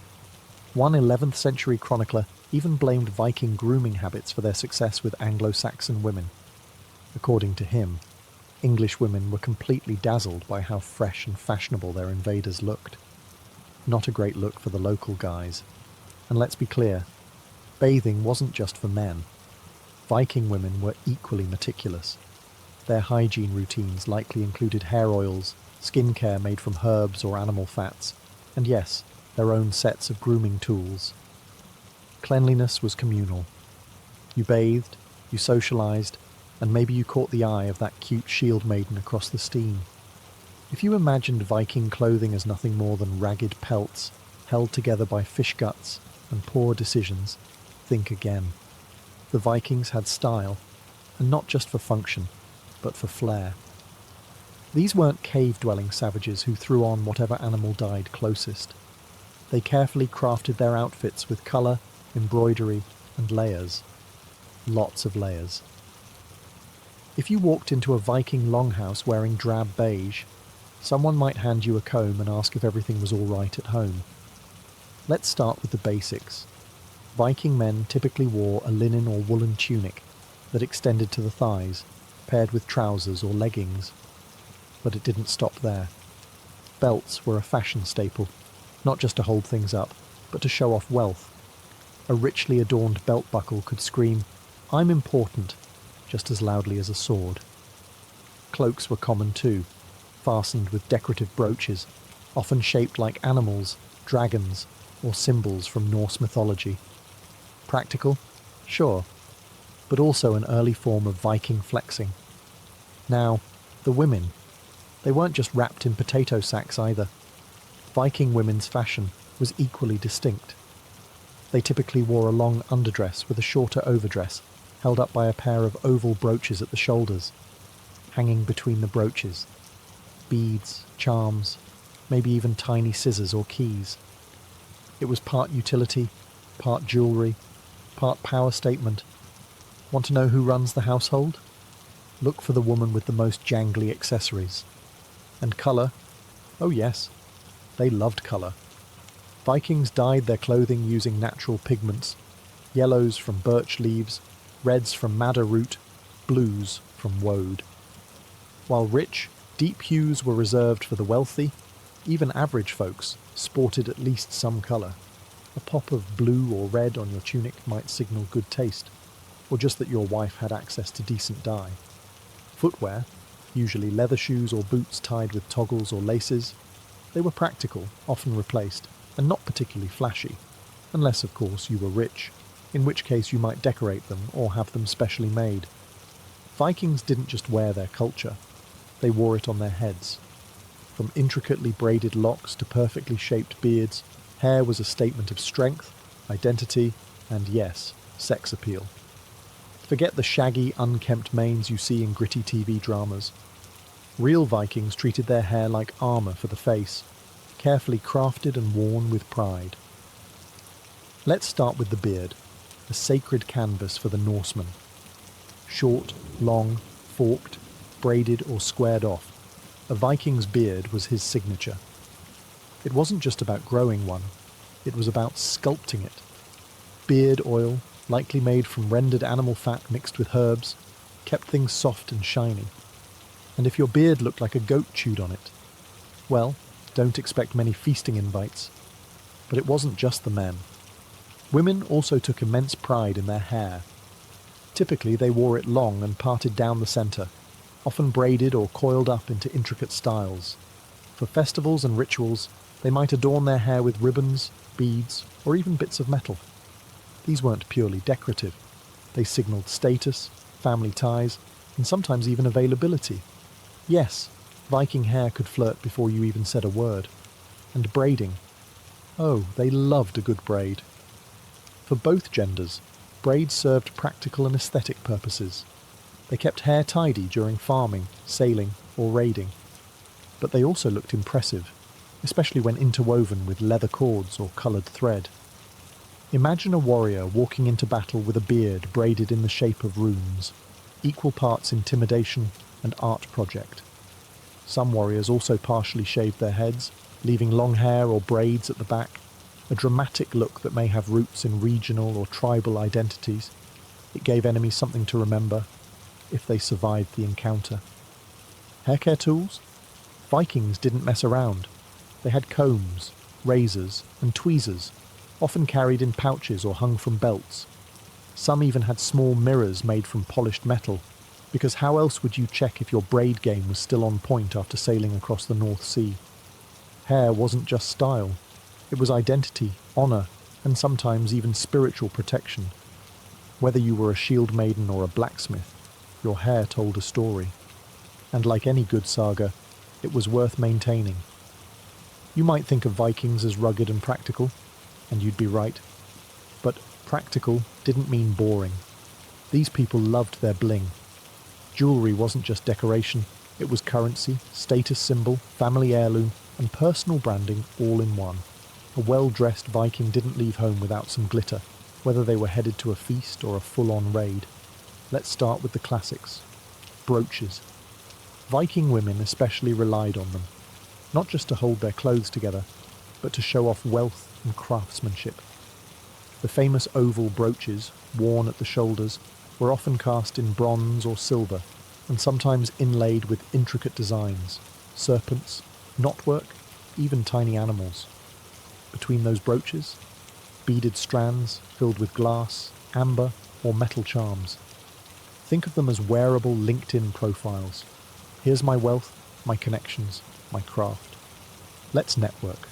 One 11th century chronicler even blamed Viking grooming habits for their success with Anglo-Saxon women. According to him, English women were completely dazzled by how fresh and fashionable their invaders looked. Not a great look for the local guys. And let's be clear, bathing wasn't just for men. Viking women were equally meticulous. Their hygiene routines likely included hair oils, skincare made from herbs or animal fats, and yes, their own sets of grooming tools. Cleanliness was communal. You bathed, you socialized, and maybe you caught the eye of that cute shield maiden across the steam. If you imagined Viking clothing as nothing more than ragged pelts, held together by fish guts and poor decisions, think again. The Vikings had style, and not just for function, but for flair. These weren't cave-dwelling savages who threw on whatever animal died closest. They carefully crafted their outfits with colour, embroidery, and layers. Lots of layers. If you walked into a Viking longhouse wearing drab beige, someone might hand you a comb and ask if everything was all right at home. Let's start with the basics. Viking men typically wore a linen or woolen tunic that extended to the thighs, paired with trousers or leggings. But it didn't stop there. Belts were a fashion staple, not just to hold things up, but to show off wealth. A richly adorned belt buckle could scream, "I'm important," just as loudly as a sword. Cloaks were common too, fastened with decorative brooches, often shaped like animals, dragons, or symbols from Norse mythology. Practical? Sure, but also an early form of Viking flexing. Now, the women. They weren't just wrapped in potato sacks either. Viking women's fashion was equally distinct. They typically wore a long underdress with a shorter overdress, held up by a pair of oval brooches at the shoulders. Hanging between the brooches, beads, charms, maybe even tiny scissors or keys. It was part utility, part jewellery, part power statement. Want to know who runs the household? Look for the woman with the most jangly accessories. And colour? Oh yes, they loved colour. Vikings dyed their clothing using natural pigments, yellows from birch leaves, reds from madder root, blues from woad. While rich, deep hues were reserved for the wealthy, even average folks sported at least some colour. A pop of blue or red on your tunic might signal good taste. or just that your wife had access to decent dye. Footwear, usually leather shoes or boots tied with toggles or laces, they were practical, often replaced, and not particularly flashy, unless, of course, you were rich, in which case you might decorate them or have them specially made. Vikings didn't just wear their culture, they wore it on their heads. From intricately braided locks to perfectly shaped beards, hair was a statement of strength, identity, and yes, sex appeal. Forget the shaggy, unkempt manes you see in gritty TV dramas. Real Vikings treated their hair like armour for the face, carefully crafted and worn with pride. Let's start with the beard, a sacred canvas for the Norsemen. Short, long, forked, braided or squared off, a Viking's beard was his signature. It wasn't just about growing one, it was about sculpting it. Beard oil, likely made from rendered animal fat mixed with herbs, kept things soft and shiny. And if your beard looked like a goat chewed on it, well, don't expect many feasting invites. But it wasn't just the men. Women also took immense pride in their hair. Typically they wore it long and parted down the centre, often braided or coiled up into intricate styles. For festivals and rituals, they might adorn their hair with ribbons, beads, or even bits of metal. These weren't purely decorative. They signalled status, family ties, and sometimes even availability. Yes, Viking hair could flirt before you even said a word. And braiding. Oh, they loved a good braid. For both genders, braids served practical and aesthetic purposes. They kept hair tidy during farming, sailing, or raiding. But they also looked impressive, especially when interwoven with leather cords or coloured thread. Imagine a warrior walking into battle with a beard braided in the shape of runes, equal parts intimidation and art project. Some warriors also partially shaved their heads, leaving long hair or braids at the back, a dramatic look that may have roots in regional or tribal identities. It gave enemies something to remember, if they survived the encounter. Haircare tools? Vikings didn't mess around. They had combs, razors, and tweezers, often carried in pouches or hung from belts. Some even had small mirrors made from polished metal, because how else would you check if your braid game was still on point after sailing across the North Sea? Hair wasn't just style. It was identity, honour, and sometimes even spiritual protection. Whether you were a shield maiden or a blacksmith, your hair told a story. And like any good saga, it was worth maintaining. You might think of Vikings as rugged and practical, and you'd be right. But practical didn't mean boring. These people loved their bling. Jewellery wasn't just decoration, it was currency, status symbol, family heirloom, and personal branding all in one. A well-dressed Viking didn't leave home without some glitter, whether they were headed to a feast or a full-on raid. Let's start with the classics. Brooches. Viking women especially relied on them, not just to hold their clothes together, but to show off wealth and craftsmanship. The famous oval brooches, worn at the shoulders, were often cast in bronze or silver, and sometimes inlaid with intricate designs, serpents, knotwork, even tiny animals. Between those brooches, beaded strands filled with glass, amber, or metal charms. Think of them as wearable LinkedIn profiles. Here's my wealth, my connections, my craft. Let's network.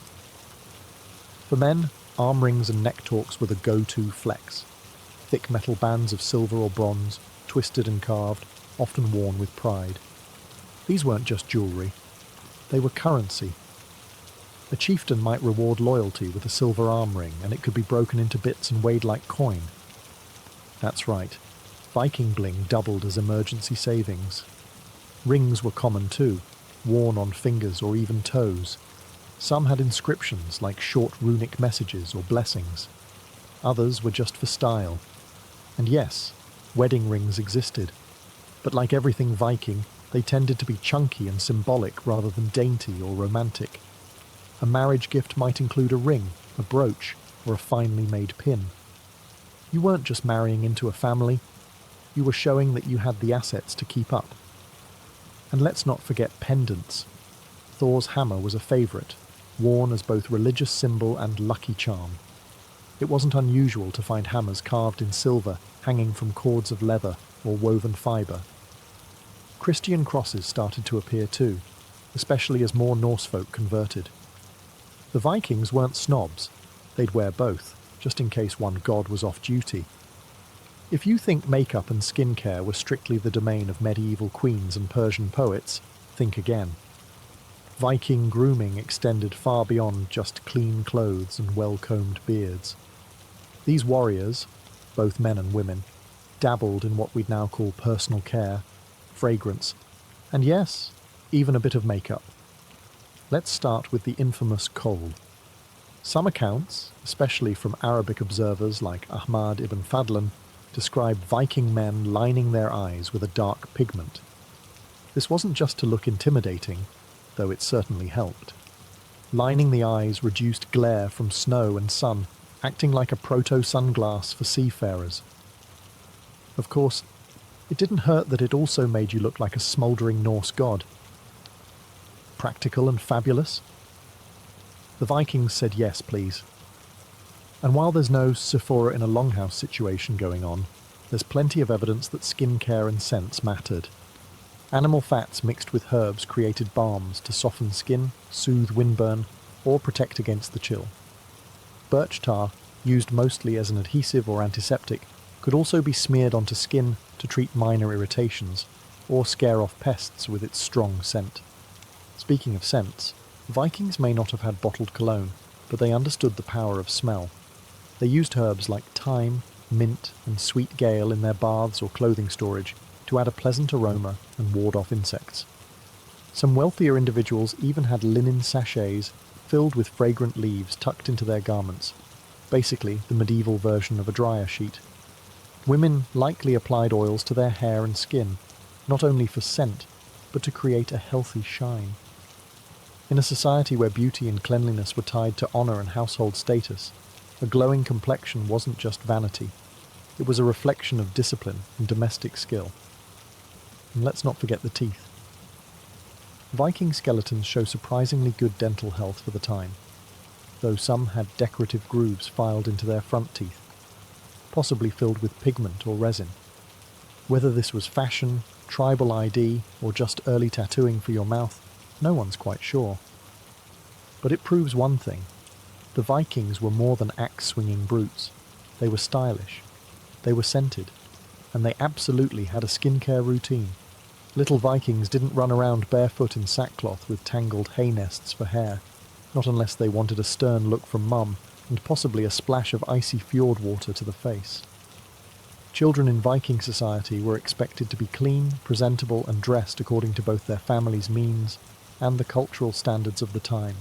For men, arm rings and neck torques were the go-to flex. Thick metal bands of silver or bronze, twisted and carved, often worn with pride. These weren't just jewellery. They were currency. A chieftain might reward loyalty with a silver arm ring, and it could be broken into bits and weighed like coin. That's right. Viking bling doubled as emergency savings. Rings were common too, worn on fingers or even toes. Some had inscriptions like short runic messages or blessings. Others were just for style. And yes, wedding rings existed. But like everything Viking, they tended to be chunky and symbolic rather than dainty or romantic. A marriage gift might include a ring, a brooch, or a finely made pin. You weren't just marrying into a family, you were showing that you had the assets to keep up. And let's not forget pendants. Thor's hammer was a favourite, worn as both religious symbol and lucky charm. It wasn't unusual to find hammers carved in silver hanging from cords of leather or woven fibre. Christian crosses started to appear too, especially as more Norse folk converted. The Vikings weren't snobs. They'd wear both, just in case one god was off duty. If you think makeup and skincare were strictly the domain of medieval queens and Persian poets, think again. Viking grooming extended far beyond just clean clothes and well-combed beards. These warriors, both men and women, dabbled in what we'd now call personal care, fragrance, and yes, even a bit of makeup. Let's start with the infamous kohl. Some accounts, especially from Arabic observers like Ahmad ibn Fadlan, describe Viking men lining their eyes with a dark pigment. This wasn't just to look intimidating, though it certainly helped. Lining the eyes reduced glare from snow and sun, acting like a proto-sunglass for seafarers. Of course, it didn't hurt that it also made you look like a smouldering Norse god. Practical and fabulous? The Vikings said yes, please. And while there's no Sephora in a longhouse situation going on, there's plenty of evidence that skincare and scents mattered. Animal fats mixed with herbs created balms to soften skin, soothe windburn, or protect against the chill. Birch tar, used mostly as an adhesive or antiseptic, could also be smeared onto skin to treat minor irritations, or scare off pests with its strong scent. Speaking of scents, Vikings may not have had bottled cologne, but they understood the power of smell. They used herbs like thyme, mint, and sweet gale in their baths or clothing storage to add a pleasant aroma and ward off insects. Some wealthier individuals even had linen sachets filled with fragrant leaves tucked into their garments, basically the medieval version of a dryer sheet. Women likely applied oils to their hair and skin, not only for scent, but to create a healthy shine. In a society where beauty and cleanliness were tied to honour and household status, a glowing complexion wasn't just vanity. It was a reflection of discipline and domestic skill. And let's not forget the teeth. Viking skeletons show surprisingly good dental health for the time, though some had decorative grooves filed into their front teeth, possibly filled with pigment or resin. Whether this was fashion, tribal ID, or just early tattooing for your mouth, no one's quite sure. But it proves one thing. The Vikings were more than axe-swinging brutes. They were stylish. They were scented. And they absolutely had a skincare routine. Little Vikings didn't run around barefoot in sackcloth with tangled hay nests for hair, not unless they wanted a stern look from mum and possibly a splash of icy fjord water to the face. Children in Viking society were expected to be clean, presentable, and dressed according to both their family's means and the cultural standards of the time.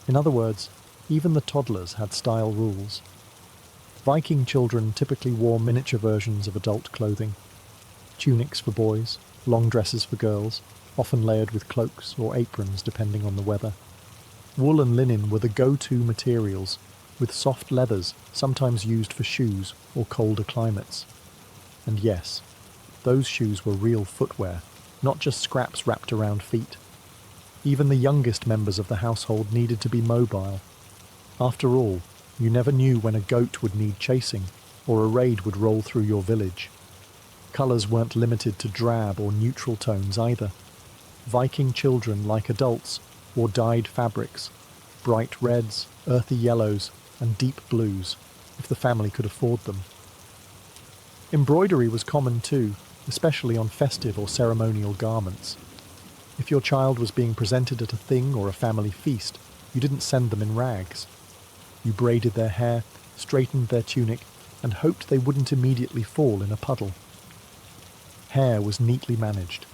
In other words, even the toddlers had style rules. Viking children typically wore miniature versions of adult clothing, tunics for boys, long dresses for girls, often layered with cloaks or aprons depending on the weather. Wool and linen were the go-to materials, with soft leathers sometimes used for shoes or colder climates. And yes, those shoes were real footwear, not just scraps wrapped around feet. Even the youngest members of the household needed to be mobile. After all, you never knew when a goat would need chasing, or a raid would roll through your village. Colours weren't limited to drab or neutral tones either. Viking children, like adults, wore dyed fabrics, bright reds, earthy yellows, and deep blues, if the family could afford them. Embroidery was common too, especially on festive or ceremonial garments. If your child was being presented at a thing or a family feast, you didn't send them in rags. You braided their hair, straightened their tunic, and hoped they wouldn't immediately fall in a puddle. Hair was neatly managed.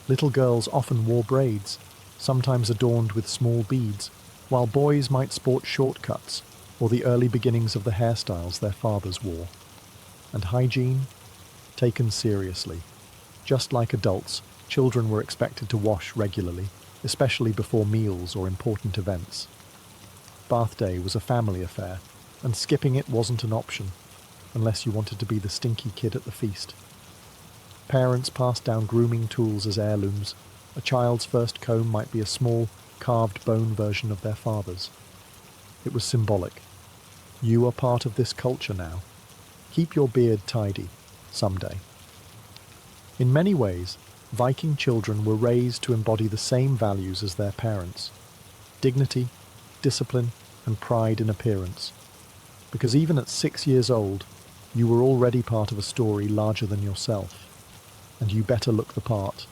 Little girls often wore braids, sometimes adorned with small beads, while boys might sport short cuts or the early beginnings of the hairstyles their fathers wore. And hygiene? Taken seriously. Just like adults, children were expected to wash regularly, especially before meals or important events. Bath day was a family affair, and skipping it wasn't an option, unless you wanted to be the stinky kid at the feast. Parents passed down grooming tools as heirlooms. A child's first comb might be a small, carved bone version of their father's. It was symbolic. You are part of this culture now. Keep your beard tidy, someday. In many ways, Viking children were raised to embody the same values as their parents: dignity, discipline, and pride in appearance. Because even at 6 years old, you were already part of a story larger than yourself, and you better look the part.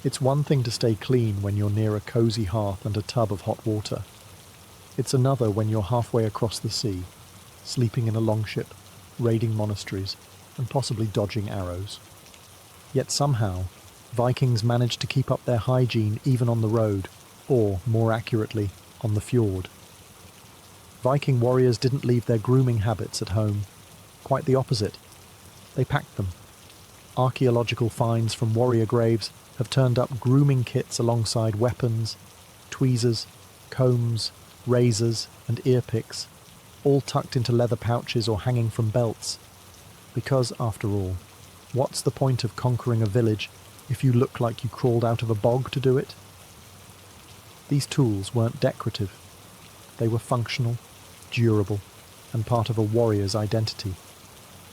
It's one thing to stay clean when you're near a cozy hearth and a tub of hot water. It's another when you're halfway across the sea, sleeping in a longship, raiding monasteries, and possibly dodging arrows. Yet somehow, Vikings managed to keep up their hygiene even on the road, or, more accurately, on the fjord. Viking warriors didn't leave their grooming habits at home. Quite the opposite. They packed them. Archaeological finds from warrior graves have turned up grooming kits alongside weapons, tweezers, combs, razors, and ear picks, all tucked into leather pouches or hanging from belts. Because, after all, what's the point of conquering a village if you look like you crawled out of a bog to do it? These tools weren't decorative. They were functional, durable, and part of a warrior's identity.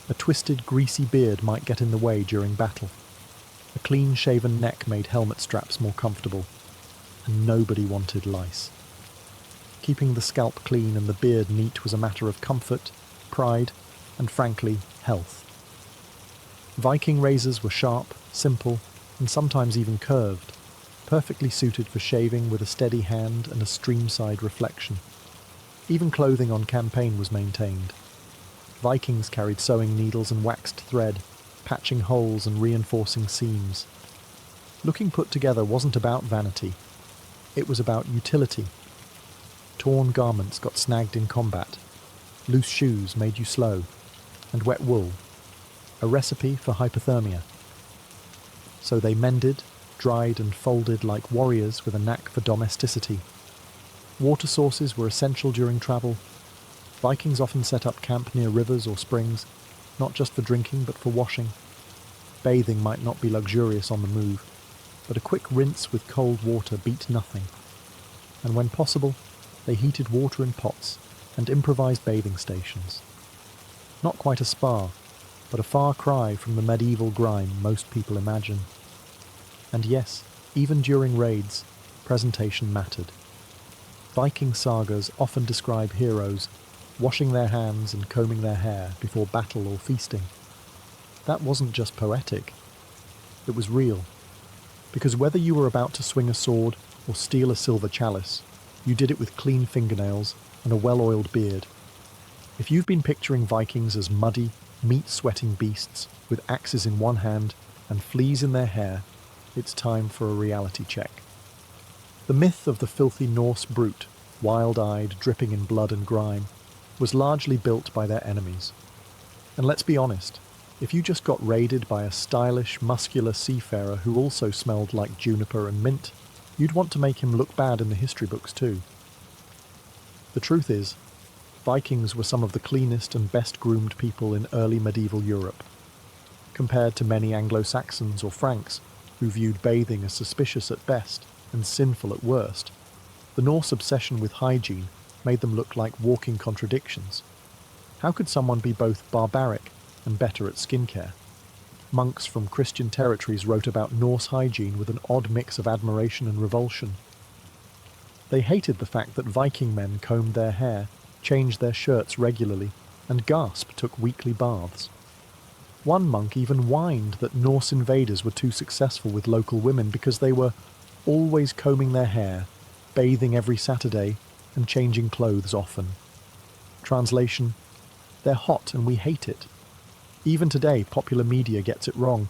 A twisted, greasy beard might get in the way during battle. A clean-shaven neck made helmet straps more comfortable, and nobody wanted lice. Keeping the scalp clean and the beard neat was a matter of comfort, pride, and frankly, health. Viking razors were sharp, simple, and sometimes even curved, perfectly suited for shaving with a steady hand and a streamside reflection. Even clothing on campaign was maintained. Vikings carried sewing needles and waxed thread, patching holes and reinforcing seams. Looking put together wasn't about vanity. It was about utility. Torn garments got snagged in combat. Loose shoes made you slow. And wet wool. A recipe for hypothermia. So they mended, dried and folded like warriors with a knack for domesticity. Water sources were essential during travel. Vikings often set up camp near rivers or springs, not just for drinking but for washing. Bathing might not be luxurious on the move, but a quick rinse with cold water beat nothing. And when possible, they heated water in pots and improvised bathing stations. Not quite a spa, but a far cry from the medieval grime most people imagine. And yes, even during raids, presentation mattered. Viking sagas often describe heroes washing their hands and combing their hair before battle or feasting. That wasn't just poetic. It was real. Because whether you were about to swing a sword or steal a silver chalice, you did it with clean fingernails and a well-oiled beard. If you've been picturing Vikings as muddy, meat-sweating beasts with axes in one hand and fleas in their hair, it's time for a reality check. The myth of the filthy Norse brute, wild-eyed, dripping in blood and grime, was largely built by their enemies. And let's be honest, if you just got raided by a stylish, muscular seafarer who also smelled like juniper and mint, you'd want to make him look bad in the history books too. The truth is, Vikings were some of the cleanest and best-groomed people in early medieval Europe. Compared to many Anglo-Saxons or Franks, who viewed bathing as suspicious at best and sinful at worst, the Norse obsession with hygiene made them look like walking contradictions. How could someone be both barbaric and better at skincare? Monks from Christian territories wrote about Norse hygiene with an odd mix of admiration and revulsion. They hated the fact that Viking men combed their hair, changed their shirts regularly, and took weekly baths. One monk even whined that Norse invaders were too successful with local women because they were always combing their hair, bathing every Saturday, and changing clothes often. Translation: they're hot and we hate it. Even today, popular media gets it wrong.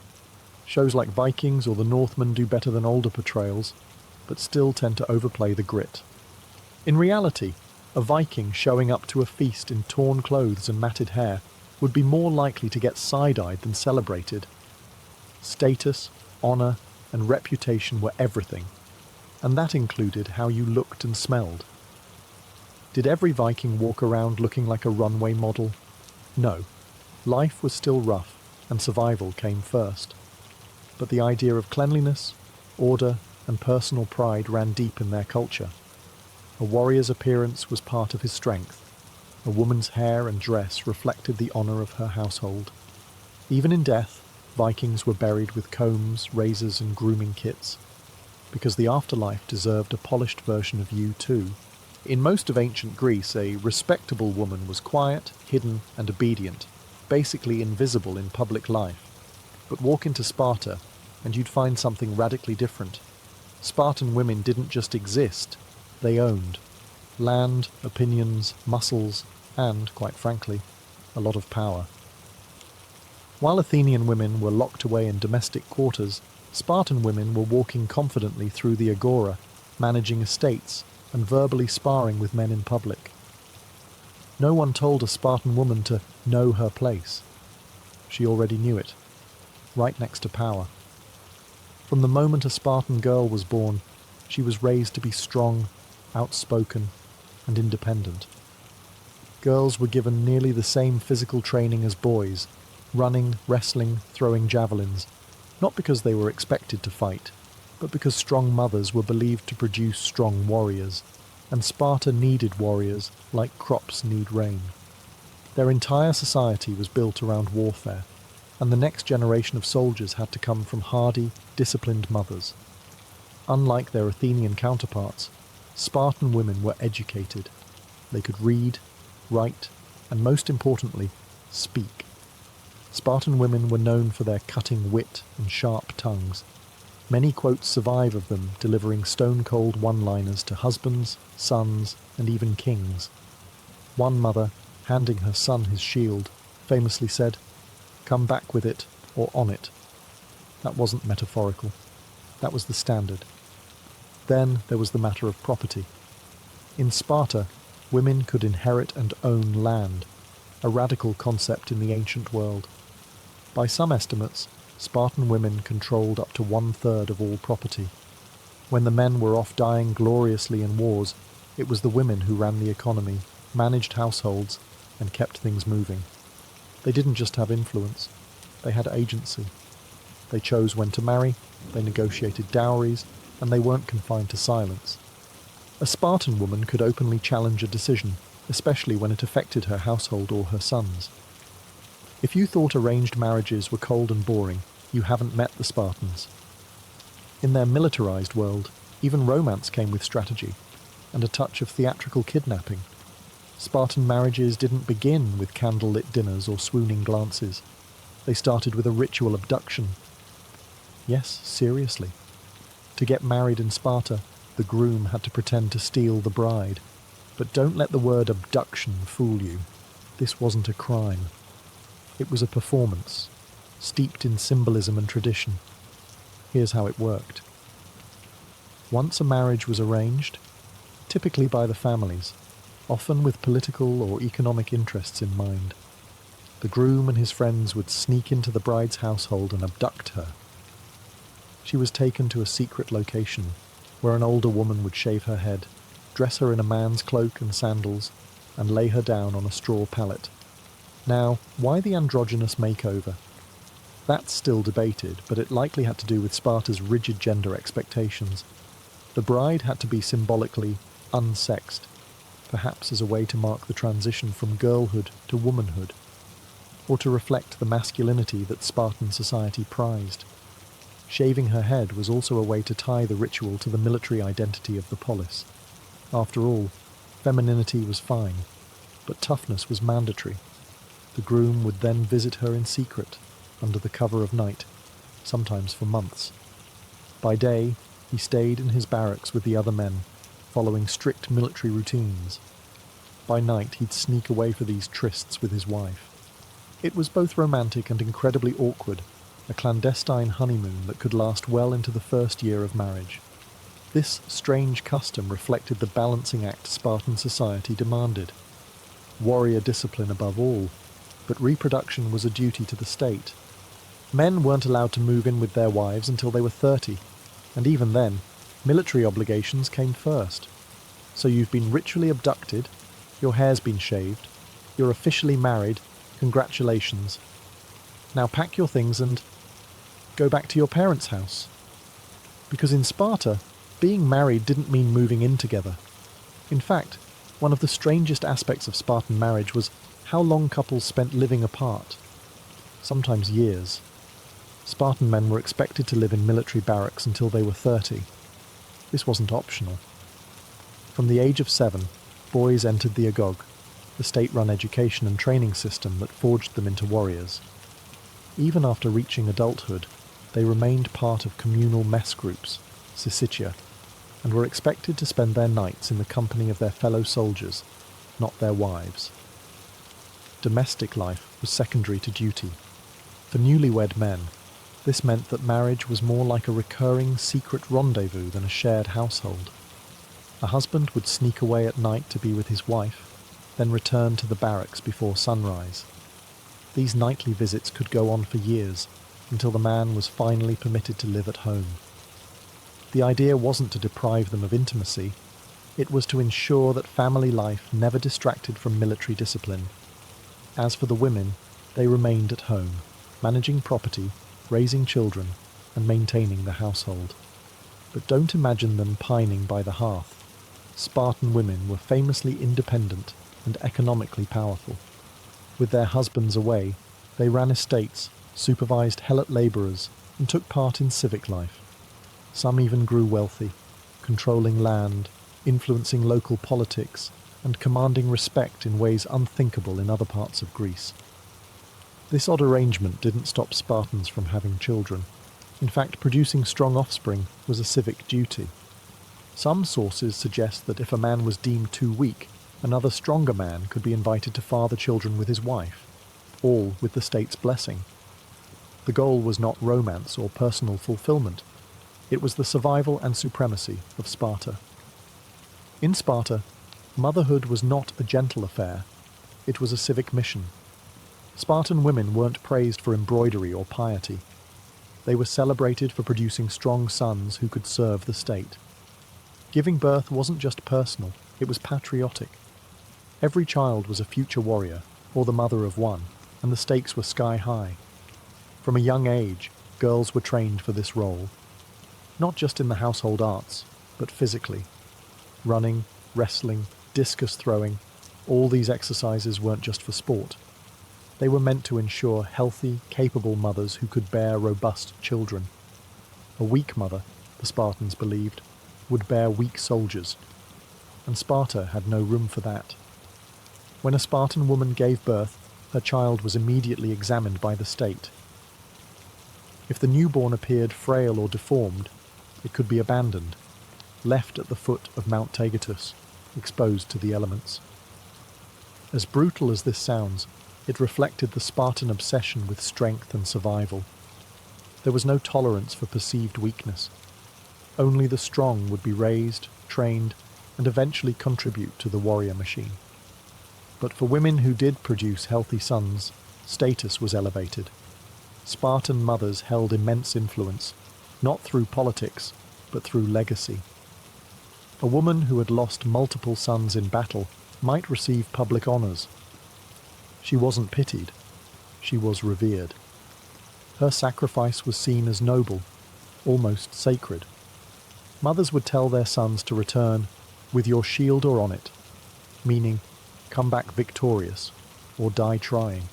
Shows like Vikings or the Northmen do better than older portrayals, but still tend to overplay the grit. In reality, a Viking showing up to a feast in torn clothes and matted hair would be more likely to get side-eyed than celebrated. Status, honour, and reputation were everything, and that included how you looked and smelled. Did every Viking walk around looking like a runway model? No. Life was still rough, and survival came first. But the idea of cleanliness, order, and personal pride ran deep in their culture. A warrior's appearance was part of his strength, A woman's hair and dress reflected the honor of her household. Even in death, Vikings were buried with combs, razors, and grooming kits, because the afterlife deserved a polished version of you too. In most of ancient Greece, a respectable woman was quiet, hidden, and obedient, basically invisible in public life. But walk into Sparta, and you'd find something radically different. Spartan women didn't just exist, they owned land, opinions, muscles, and, quite frankly, a lot of power. While Athenian women were locked away in domestic quarters, Spartan women were walking confidently through the agora, managing estates, and verbally sparring with men in public. No one told a Spartan woman to know her place. She already knew it, right next to power. From the moment a Spartan girl was born, she was raised to be strong, outspoken, and independent. Girls were given nearly the same physical training as boys, running, wrestling, throwing javelins, not because they were expected to fight, but because strong mothers were believed to produce strong warriors, and Sparta needed warriors like crops need rain. Their entire society was built around warfare, and the next generation of soldiers had to come from hardy, disciplined mothers. Unlike their Athenian counterparts, Spartan women were educated. They could read, write, and most importantly, speak. Spartan women were known for their cutting wit and sharp tongues. Many quotes survive of them delivering stone-cold one-liners to husbands, sons, and even kings. One mother, handing her son his shield, famously said, "Come back with it, or on it." That wasn't metaphorical. That was the standard. Then there was the matter of property. In Sparta, women could inherit and own land, a radical concept in the ancient world. By some estimates, Spartan women controlled up to 1/3 of all property. When the men were off dying gloriously in wars, it was the women who ran the economy, managed households, and kept things moving. They didn't just have influence, they had agency. They chose when to marry, they negotiated dowries, and they weren't confined to silence. A Spartan woman could openly challenge a decision, especially when it affected her household or her sons. If you thought arranged marriages were cold and boring, you haven't met the Spartans. In their militarized world, even romance came with strategy, and a touch of theatrical kidnapping. Spartan marriages didn't begin with candlelit dinners or swooning glances. They started with a ritual abduction. Yes, seriously. To get married in Sparta, the groom had to pretend to steal the bride. But don't let the word abduction fool you. This wasn't a crime. It was a performance, steeped in symbolism and tradition. Here's how it worked. Once a marriage was arranged, typically by the families, often with political or economic interests in mind, the groom and his friends would sneak into the bride's household and abduct her. She was taken to a secret location, where an older woman would shave her head, dress her in a man's cloak and sandals, and lay her down on a straw pallet. Now, why the androgynous makeover? That's still debated, but it likely had to do with Sparta's rigid gender expectations. The bride had to be symbolically unsexed, perhaps as a way to mark the transition from girlhood to womanhood, or to reflect the masculinity that Spartan society prized. Shaving her head was also a way to tie the ritual to the military identity of the polis. After all, femininity was fine, but toughness was mandatory. The groom would then visit her in secret, under the cover of night, sometimes for months. By day, he stayed in his barracks with the other men, following strict military routines. By night, he'd sneak away for these trysts with his wife. It was both romantic and incredibly awkward, a clandestine honeymoon that could last well into the first year of marriage. This strange custom reflected the balancing act Spartan society demanded. Warrior discipline above all, but reproduction was a duty to the state. Men weren't allowed to move in with their wives until they were 30, and even then, military obligations came first. So you've been ritually abducted, your hair's been shaved, you're officially married, congratulations. Now pack your things and go back to your parents' house. Because in Sparta, being married didn't mean moving in together. In fact, One of the strangest aspects of Spartan marriage was how long couples spent living apart, sometimes years. Spartan men were expected to live in military barracks until they were 30. This wasn't optional. From the age of 7, boys entered the agog, the state-run education and training system that forged them into warriors. Even after reaching adulthood, they remained part of communal mess groups, syssitia, and were expected to spend their nights in the company of their fellow soldiers, not their wives. Domestic life was secondary to duty. For newlywed men, this meant that marriage was more like a recurring secret rendezvous than a shared household. A husband would sneak away at night to be with his wife, then return to the barracks before sunrise. These nightly visits could go on for years, until the man was finally permitted to live at home. The idea wasn't to deprive them of intimacy, it was to ensure that family life never distracted from military discipline. As for the women, they remained at home, managing property, raising children, and maintaining the household. But don't imagine them pining by the hearth. Spartan women were famously independent and economically powerful. With their husbands away, they ran estates, supervised helot labourers, and took part in civic life. Some even grew wealthy, controlling land, influencing local politics, and commanding respect in ways unthinkable in other parts of Greece. This odd arrangement didn't stop Spartans from having children. In fact, producing strong offspring was a civic duty. Some sources suggest that if a man was deemed too weak, another stronger man could be invited to father children with his wife, all with the state's blessing. The goal was not romance or personal fulfillment. It was the survival and supremacy of Sparta. In Sparta, motherhood was not a gentle affair. It was a civic mission. Spartan women weren't praised for embroidery or piety. They were celebrated for producing strong sons who could serve the state. Giving birth wasn't just personal, it was patriotic. Every child was a future warrior, or the mother of one, and the stakes were sky high. From a young age, girls were trained for this role. Not just in the household arts, but physically. Running, wrestling, discus throwing, all these exercises weren't just for sport. They were meant to ensure healthy, capable mothers who could bear robust children. A weak mother, the Spartans believed, would bear weak soldiers, and Sparta had no room for that. When a Spartan woman gave birth, her child was immediately examined by the state. If the newborn appeared frail or deformed, it could be abandoned, left at the foot of Mount Taygetus, exposed to the elements. As brutal as this sounds, it reflected the Spartan obsession with strength and survival. There was no tolerance for perceived weakness. Only the strong would be raised, trained, and eventually contribute to the warrior machine. But for women who did produce healthy sons, status was elevated. Spartan mothers held immense influence, not through politics, but through legacy. A woman who had lost multiple sons in battle might receive public honours. She wasn't pitied, she was revered. Her sacrifice was seen as noble, almost sacred. Mothers would tell their sons to return with your shield or on it, meaning come back victorious or die trying.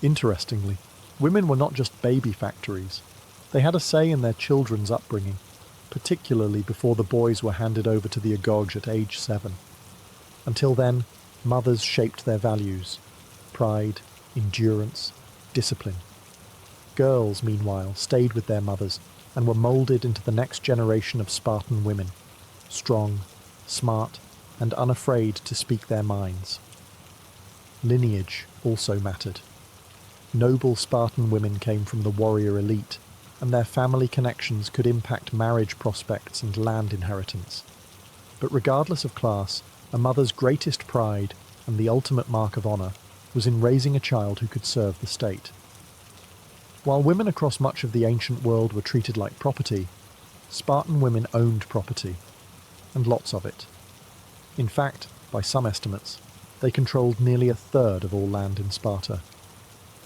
Interestingly, women were not just baby factories. They had a say in their children's upbringing, particularly before the boys were handed over to the agog at age 7. Until then, mothers shaped their values: pride, endurance, discipline. Girls, meanwhile, stayed with their mothers and were moulded into the next generation of Spartan women, strong, smart, and unafraid to speak their minds. Lineage also mattered. Noble Spartan women came from the warrior elite, and their family connections could impact marriage prospects and land inheritance. But regardless of class, a mother's greatest pride, and the ultimate mark of honour, was in raising a child who could serve the state. While women across much of the ancient world were treated like property, Spartan women owned property, and lots of it. In fact, by some estimates, they controlled nearly a third of all land in Sparta.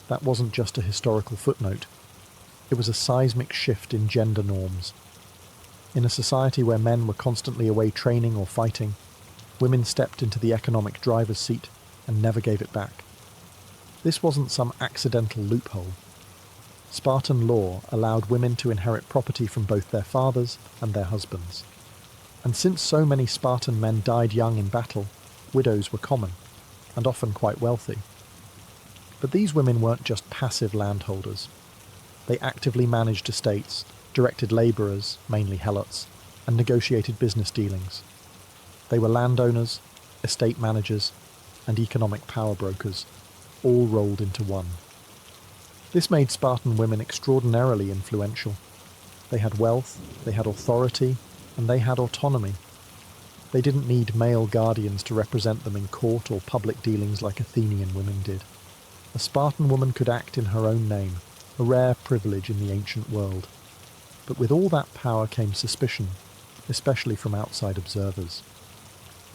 That wasn't just a historical footnote. It was a seismic shift in gender norms. In a society where men were constantly away training or fighting, Women stepped into the economic driver's seat and never gave it back. This wasn't some accidental loophole. Spartan law allowed women to inherit property from both their fathers and their husbands. And since so many Spartan men died young in battle, widows were common, and often quite wealthy. But these women weren't just passive landholders. They actively managed estates, directed labourers, mainly helots, and negotiated business dealings. They were landowners, estate managers, and economic power brokers, all rolled into one. This made Spartan women extraordinarily influential. They had wealth, they had authority, and they had autonomy. They didn't need male guardians to represent them in court or public dealings like Athenian women did. A Spartan woman could act in her own name, a rare privilege in the ancient world. But with all that power came suspicion, especially from outside observers.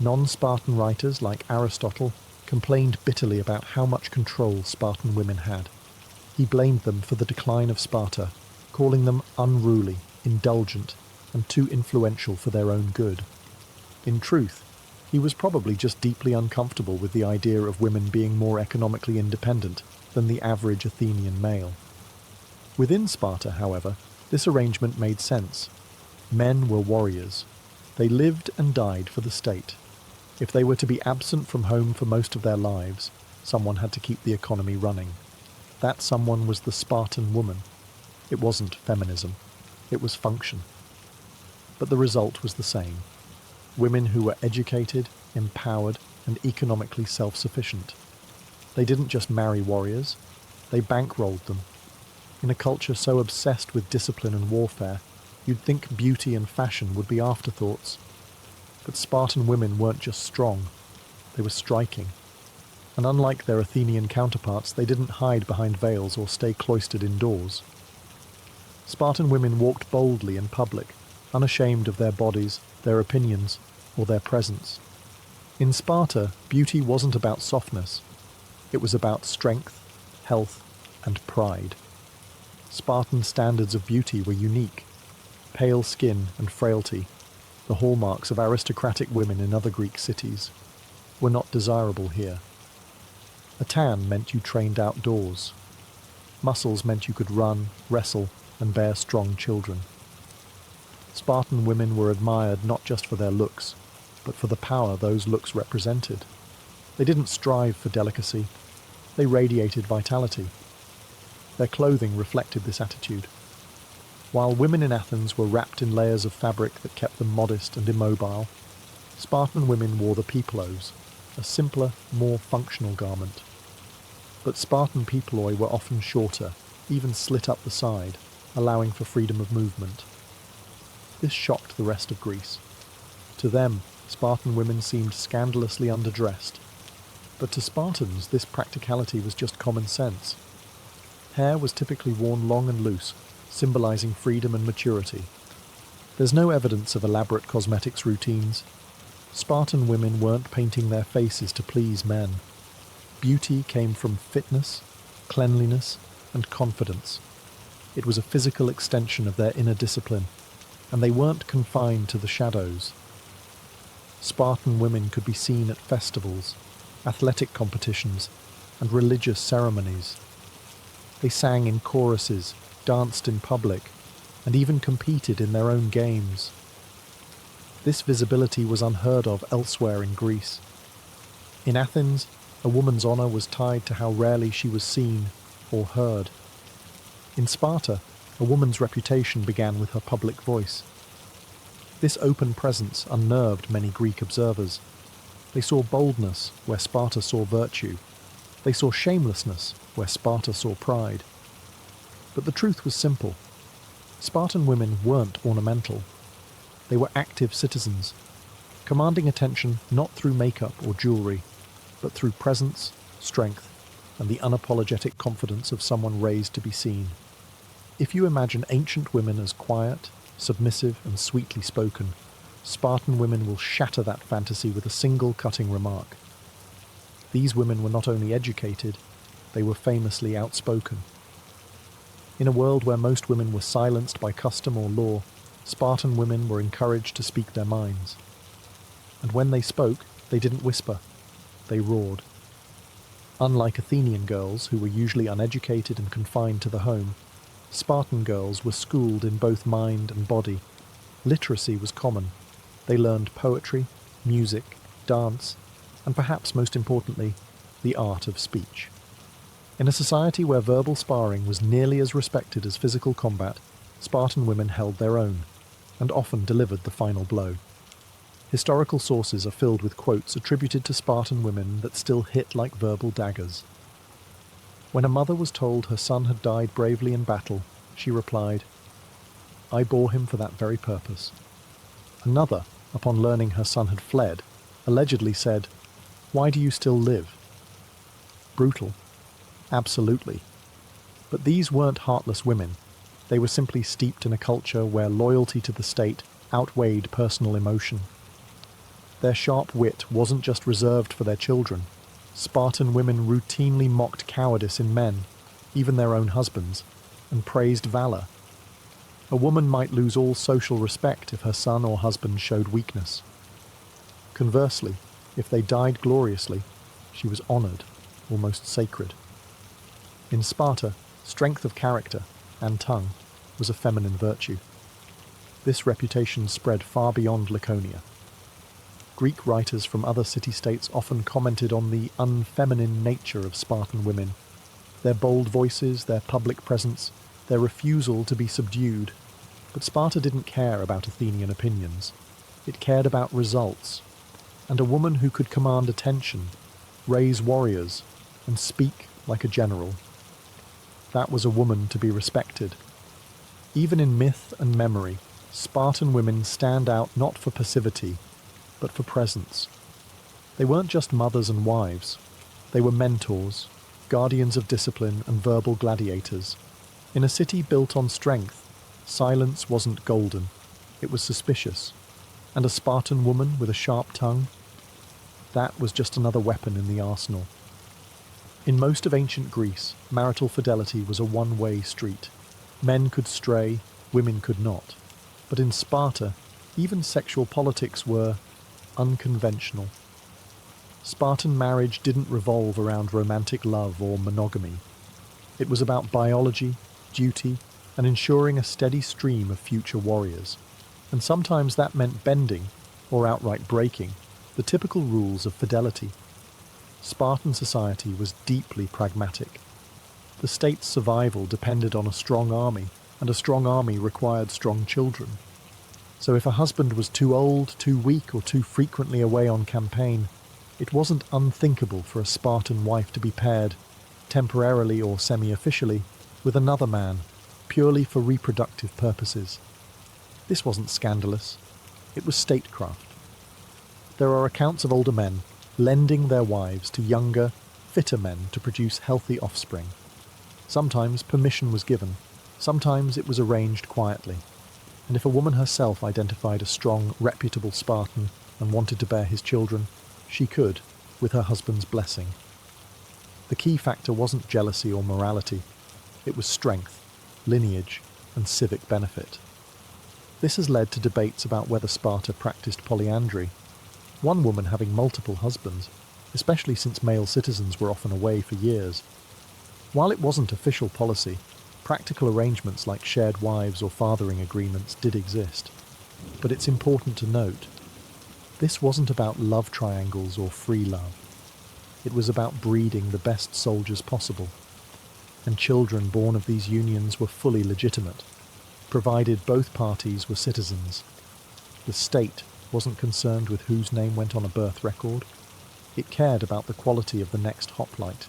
Non-Spartan writers like Aristotle complained bitterly about how much control Spartan women had. He blamed them for the decline of Sparta, calling them unruly, indulgent, and too influential for their own good. In truth, he was probably just deeply uncomfortable with the idea of women being more economically independent than the average Athenian male. Within Sparta, however, this arrangement made sense. Men were warriors. They lived and died for the state. If they were to be absent from home for most of their lives, someone had to keep the economy running. That someone was the Spartan woman. It wasn't feminism. It was function. But the result was the same. Women who were educated, empowered, and economically self-sufficient. They didn't just marry warriors. They bankrolled them. In a culture so obsessed with discipline and warfare, you'd think beauty and fashion would be afterthoughts. But Spartan women weren't just strong, they were striking. And unlike their Athenian counterparts, they didn't hide behind veils or stay cloistered indoors. Spartan women walked boldly in public, unashamed of their bodies, their opinions, or their presence. In Sparta, beauty wasn't about softness. It was about strength, health, and pride. Spartan standards of beauty were unique. Pale skin and frailty, the hallmarks of aristocratic women in other Greek cities, were not desirable here. A tan meant you trained outdoors. Muscles meant you could run, wrestle, and bear strong children. Spartan women were admired not just for their looks, but for the power those looks represented. They didn't strive for delicacy. They radiated vitality. Their clothing reflected this attitude. While women in Athens were wrapped in layers of fabric that kept them modest and immobile, Spartan women wore the peplos, a simpler, more functional garment. But Spartan peploi were often shorter, even slit up the side, allowing for freedom of movement. This shocked the rest of Greece. To them, Spartan women seemed scandalously underdressed. But to Spartans, this practicality was just common sense. Hair was typically worn long and loose, symbolizing freedom and maturity. There's no evidence of elaborate cosmetics routines. Spartan women weren't painting their faces to please men. Beauty came from fitness, cleanliness, and confidence. It was a physical extension of their inner discipline, and they weren't confined to the shadows. Spartan women could be seen at festivals, athletic competitions, and religious ceremonies. They sang in choruses, danced in public, and even competed in their own games. This visibility was unheard of elsewhere in Greece. In Athens, a woman's honour was tied to how rarely she was seen or heard. In Sparta, a woman's reputation began with her public voice. This open presence unnerved many Greek observers. They saw boldness where Sparta saw virtue. They saw shamelessness where Sparta saw pride. But the truth was simple. Spartan women weren't ornamental. They were active citizens, commanding attention not through makeup or jewellery, but through presence, strength, and the unapologetic confidence of someone raised to be seen. If you imagine ancient women as quiet, submissive, and sweetly spoken, Spartan women will shatter that fantasy with a single cutting remark. These women were not only educated, they were famously outspoken. In a world where most women were silenced by custom or law, Spartan women were encouraged to speak their minds. and when they spoke, they didn't whisper, they roared. Unlike Athenian girls, who were usually uneducated and confined to the home, Spartan girls were schooled in both mind and body. Literacy was common. They learned poetry, music, dance, and perhaps most importantly, the art of speech. In a society where verbal sparring was nearly as respected as physical combat, Spartan women held their own, and often delivered the final blow. Historical sources are filled with quotes attributed to Spartan women that still hit like verbal daggers. When a mother was told her son had died bravely in battle, she replied, "I bore him for that very purpose." Another, upon learning her son had fled, allegedly said, "Why do you still live?" Brutal. Absolutely. But these weren't heartless women. They were simply steeped in a culture where loyalty to the state outweighed personal emotion. Their sharp wit wasn't just reserved for their children. Spartan women routinely mocked cowardice in men, even their own husbands, and praised valor. A woman might lose all social respect if her son or husband showed weakness. Conversely, if they died gloriously, she was honored, almost sacred. In Sparta, strength of character and tongue was a feminine virtue. This reputation spread far beyond Laconia. Greek writers from other city-states often commented on the unfeminine nature of Spartan women, their bold voices, their public presence, their refusal to be subdued. But Sparta didn't care about Athenian opinions. It cared about results, and a woman who could command attention, raise warriors, and speak like a general. That was a woman to be respected. Even in myth and memory, Spartan women stand out not for passivity, but for presence. They weren't just mothers and wives. They were mentors, guardians of discipline and verbal gladiators. In a city built on strength, silence wasn't golden, it was suspicious. And a Spartan woman with a sharp tongue? That was just another weapon in the arsenal. In most of ancient Greece, marital fidelity was a one-way street. Men could stray, women could not. But in Sparta, even sexual politics were unconventional. Spartan marriage didn't revolve around romantic love or monogamy. It was about biology, duty, and ensuring a steady stream of future warriors. And sometimes that meant bending, or outright breaking, the typical rules of fidelity. Spartan society was deeply pragmatic. The state's survival depended on a strong army, and a strong army required strong children. So if a husband was too old, too weak, or too frequently away on campaign, it wasn't unthinkable for a Spartan wife to be paired, temporarily or semi-officially, with another man, purely for reproductive purposes. This wasn't scandalous. It was statecraft. There are accounts of older men lending their wives to younger, fitter men to produce healthy offspring. Sometimes permission was given, sometimes it was arranged quietly. And if a woman herself identified a strong, reputable Spartan and wanted to bear his children, she could, with her husband's blessing. The key factor wasn't jealousy or morality. It was strength, lineage, and civic benefit. This has led to debates about whether Sparta practiced polyandry, one woman having multiple husbands, especially since male citizens were often away for years. While it wasn't official policy, practical arrangements like shared wives or fathering agreements did exist. But it's important to note, this wasn't about love triangles or free love. It was about breeding the best soldiers possible. And children born of these unions were fully legitimate, provided both parties were citizens. The state wasn't concerned with whose name went on a birth record. It cared about the quality of the next hoplite.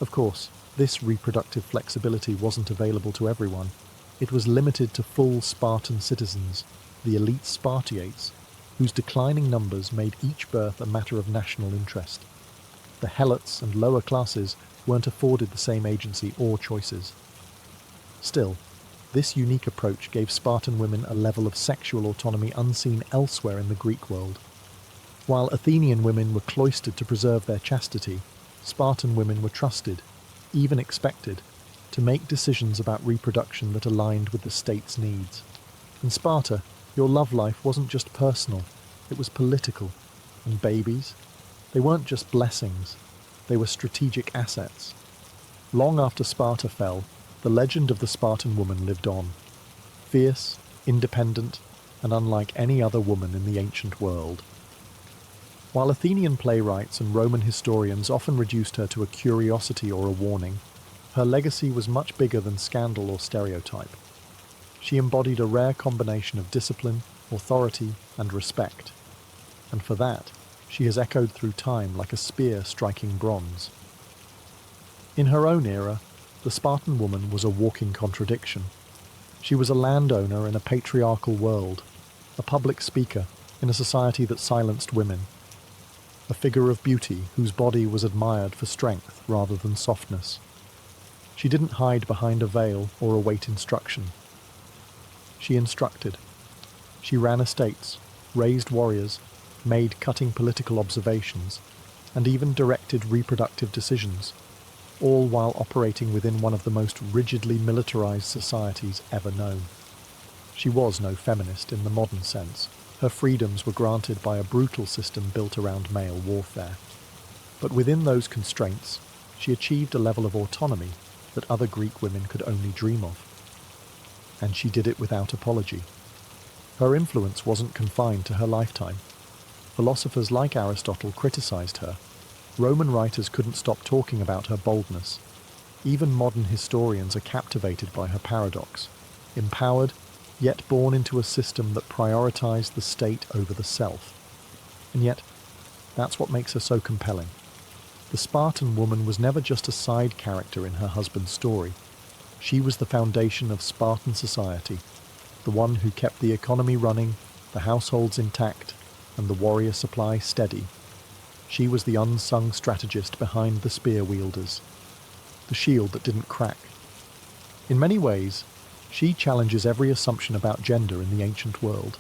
Of course, this reproductive flexibility wasn't available to everyone. It was limited to full Spartan citizens, the elite Spartiates, whose declining numbers made each birth a matter of national interest. The helots and lower classes weren't afforded the same agency or choices. Still, this unique approach gave Spartan women a level of sexual autonomy unseen elsewhere in the Greek world. While Athenian women were cloistered to preserve their chastity, Spartan women were trusted, even expected, to make decisions about reproduction that aligned with the state's needs. In Sparta, your love life wasn't just personal, It was political. And babies? They weren't just blessings. They were strategic assets. Long after Sparta fell, the legend of the Spartan woman lived on. Fierce, independent, and unlike any other woman in the ancient world. While Athenian playwrights and Roman historians often reduced her to a curiosity or a warning, her legacy was much bigger than scandal or stereotype. She embodied a rare combination of discipline, authority, and respect. And for that, she has echoed through time like a spear striking bronze. In her own era, the Spartan woman was a walking contradiction. She was a landowner in a patriarchal world, a public speaker in a society that silenced women, a figure of beauty whose body was admired for strength rather than softness. She didn't hide behind a veil or await instruction. She instructed. She ran estates, raised warriors, made cutting political observations, and even directed reproductive decisions, all while operating within one of the most rigidly militarized societies ever known. She was no feminist in the modern sense. Her freedoms were granted by a brutal system built around male warfare. But within those constraints, she achieved a level of autonomy that other Greek women could only dream of. And she did it without apology. Her influence wasn't confined to her lifetime. Philosophers like Aristotle criticized her. Roman writers couldn't stop talking about her boldness. Even modern historians are captivated by her paradox. Empowered, yet born into a system that prioritized the state over the self. And yet, that's what makes her so compelling. The Spartan woman was never just a side character in her husband's story. She was the foundation of Spartan society, the one who kept the economy running, the households intact, and the warrior supply steady. She was the unsung strategist behind the spear wielders, the shield that didn't crack. In many ways, she challenges every assumption about gender in the ancient world.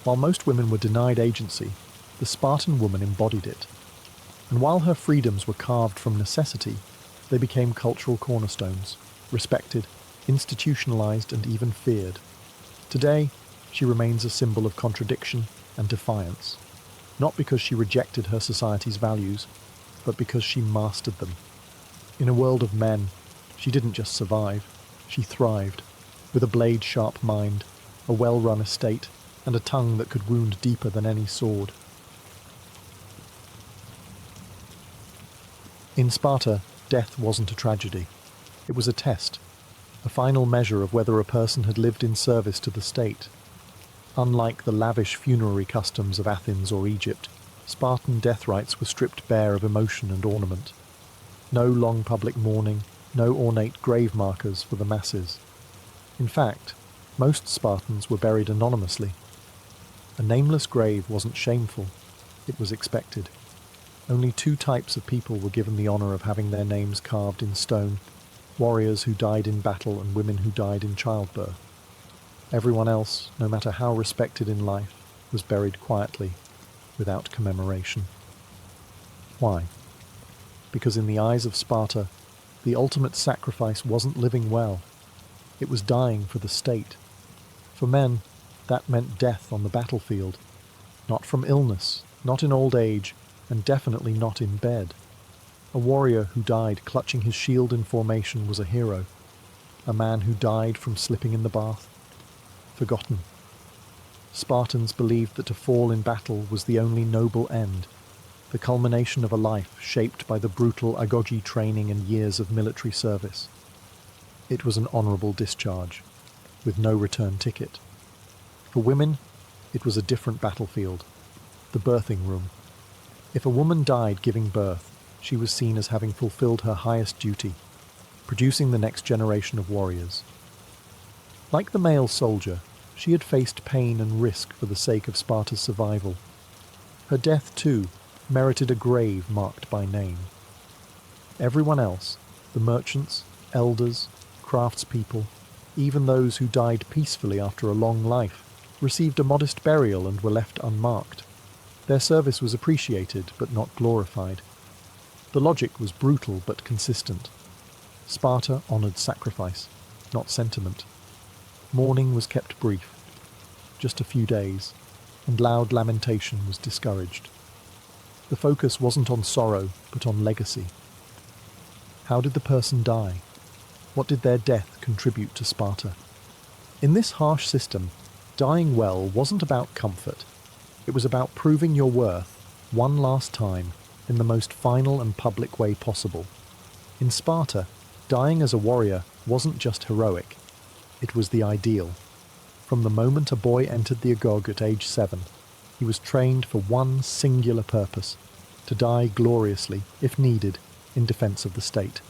While most women were denied agency, the Spartan woman embodied it. And while her freedoms were carved from necessity, they became cultural cornerstones, respected, institutionalized, and even feared. Today, she remains a symbol of contradiction and defiance, not because she rejected her society's values, but because she mastered them. In a world of men, she didn't just survive, she thrived, with a blade-sharp mind, a well-run estate, and a tongue that could wound deeper than any sword. In Sparta, death wasn't a tragedy. It was a test, a final measure of whether a person had lived in service to the state. Unlike the lavish funerary customs of Athens or Egypt, Spartan death rites were stripped bare of emotion and ornament. No long public mourning, no ornate grave markers for the masses. In fact, most Spartans were buried anonymously. A nameless grave wasn't shameful, it was expected. Only two types of people were given the honor of having their names carved in stone: warriors who died in battle and women who died in childbirth. Everyone else, no matter how respected in life, was buried quietly, without commemoration. Why? Because in the eyes of Sparta, the ultimate sacrifice wasn't living well. It was dying for the state. For men, that meant death on the battlefield. Not from illness, not in old age, and definitely not in bed. A warrior who died clutching his shield in formation was a hero. A man who died from slipping in the bath, forgotten. Spartans believed that to fall in battle was the only noble end, the culmination of a life shaped by the brutal agoge training and years of military service. It was an honourable discharge, with no return ticket. For women, it was a different battlefield, the birthing room. If a woman died giving birth, she was seen as having fulfilled her highest duty, producing the next generation of warriors. Like the male soldier, she had faced pain and risk for the sake of Sparta's survival. Her death, too, merited a grave marked by name. Everyone else, the merchants, elders, craftspeople, even those who died peacefully after a long life, received a modest burial and were left unmarked. Their service was appreciated but not glorified. The logic was brutal but consistent. Sparta honoured sacrifice, not sentiment. Mourning was kept brief, just a few days. and loud lamentation was discouraged. The focus wasn't on sorrow, but on legacy. How did the person die? What did their death contribute to Sparta? In this harsh system, dying well wasn't about comfort. It was about proving your worth one last time in the most final and public way possible. In Sparta, dying as a warrior wasn't just heroic, it was the ideal. From the moment a boy entered the agog at age 7, he was trained for one singular purpose: to die gloriously, if needed, in defense of the state.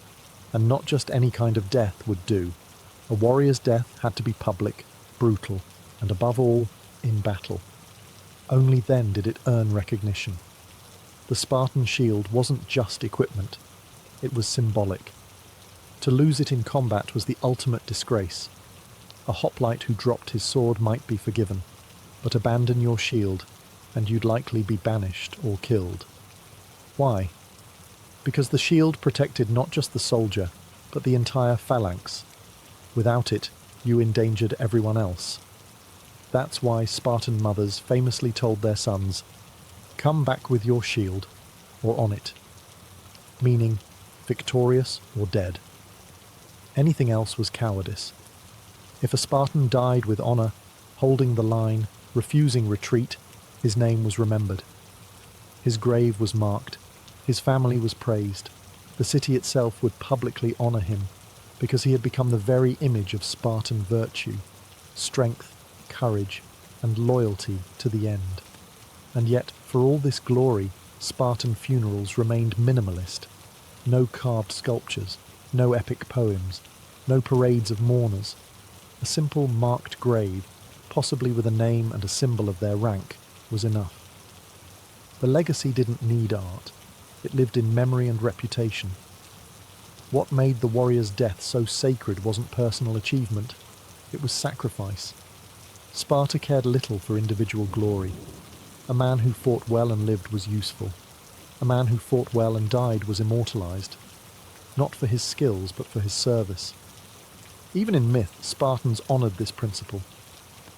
And not just any kind of death would do. A warrior's death had to be public, brutal, and above all, in battle. Only then did it earn recognition. The Spartan shield wasn't just equipment, it was symbolic. To lose it in combat was the ultimate disgrace. A hoplite who dropped his sword might be forgiven, but abandon your shield, and you'd likely be banished or killed. Why? Because the shield protected not just the soldier, but the entire phalanx. Without it, you endangered everyone else. That's why Spartan mothers famously told their sons, "Come back with your shield, or on it," meaning victorious or dead. Anything else was cowardice. If a Spartan died with honor, holding the line, refusing retreat, his name was remembered. His grave was marked, his family was praised, the city itself would publicly honor him, because he had become the very image of Spartan virtue, strength, courage, and loyalty to the end. And yet, for all this glory, Spartan funerals remained minimalist. No carved sculptures, no epic poems, no parades of mourners. A simple marked grave, possibly with a name and a symbol of their rank, was enough. The legacy didn't need art. It lived in memory and reputation. What made the warrior's death so sacred wasn't personal achievement, it was sacrifice. Sparta cared little for individual glory. A man who fought well and lived was useful. A man who fought well and died was immortalized, not for his skills but for his service. Even in myth, Spartans honored this principle.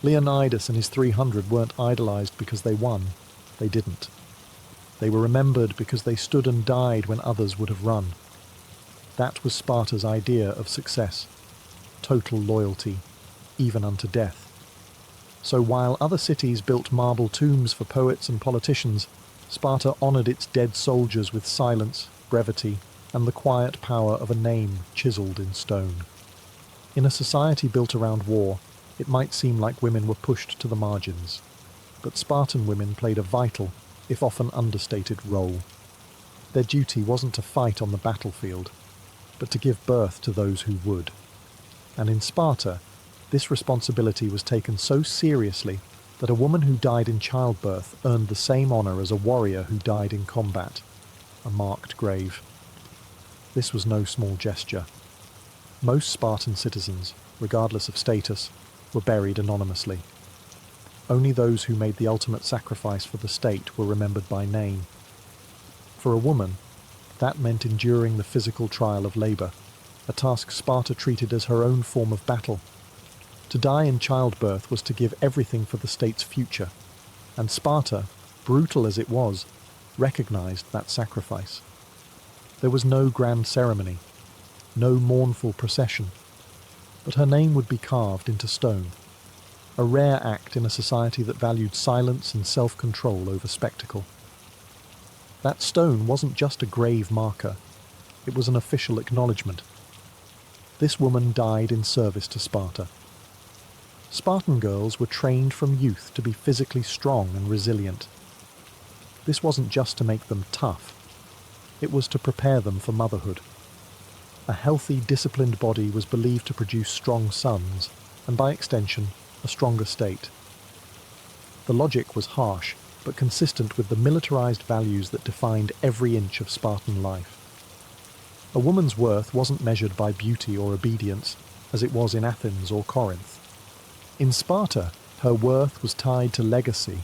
Leonidas and his 300 weren't idolized because they won. They didn't. They were remembered because they stood and died when others would have run. That was Sparta's idea of success. Total loyalty, even unto death. So while other cities built marble tombs for poets and politicians, Sparta honored its dead soldiers with silence, brevity, and the quiet power of a name chiseled in stone. In a society built around war, it might seem like women were pushed to the margins. But Spartan women played a vital, if often understated, role. Their duty wasn't to fight on the battlefield, but to give birth to those who would. And in Sparta, this responsibility was taken so seriously that a woman who died in childbirth earned the same honor as a warrior who died in combat, a marked grave. This was no small gesture. Most Spartan citizens, regardless of status, were buried anonymously. Only those who made the ultimate sacrifice for the state were remembered by name. For a woman, that meant enduring the physical trial of labor, a task Sparta treated as her own form of battle. To die in childbirth was to give everything for the state's future, and Sparta, brutal as it was, recognized that sacrifice. There was no grand ceremony, no mournful procession, but her name would be carved into stone, a rare act in a society that valued silence and self-control over spectacle. That stone wasn't just a grave marker, it was an official acknowledgement. This woman died in service to Sparta. Spartan girls were trained from youth to be physically strong and resilient. This wasn't just to make them tough, it was to prepare them for motherhood. A healthy, disciplined body was believed to produce strong sons, and by extension, a stronger state. The logic was harsh, but consistent with the militarized values that defined every inch of Spartan life. A woman's worth wasn't measured by beauty or obedience, as it was in Athens or Corinth. In Sparta, her worth was tied to legacy,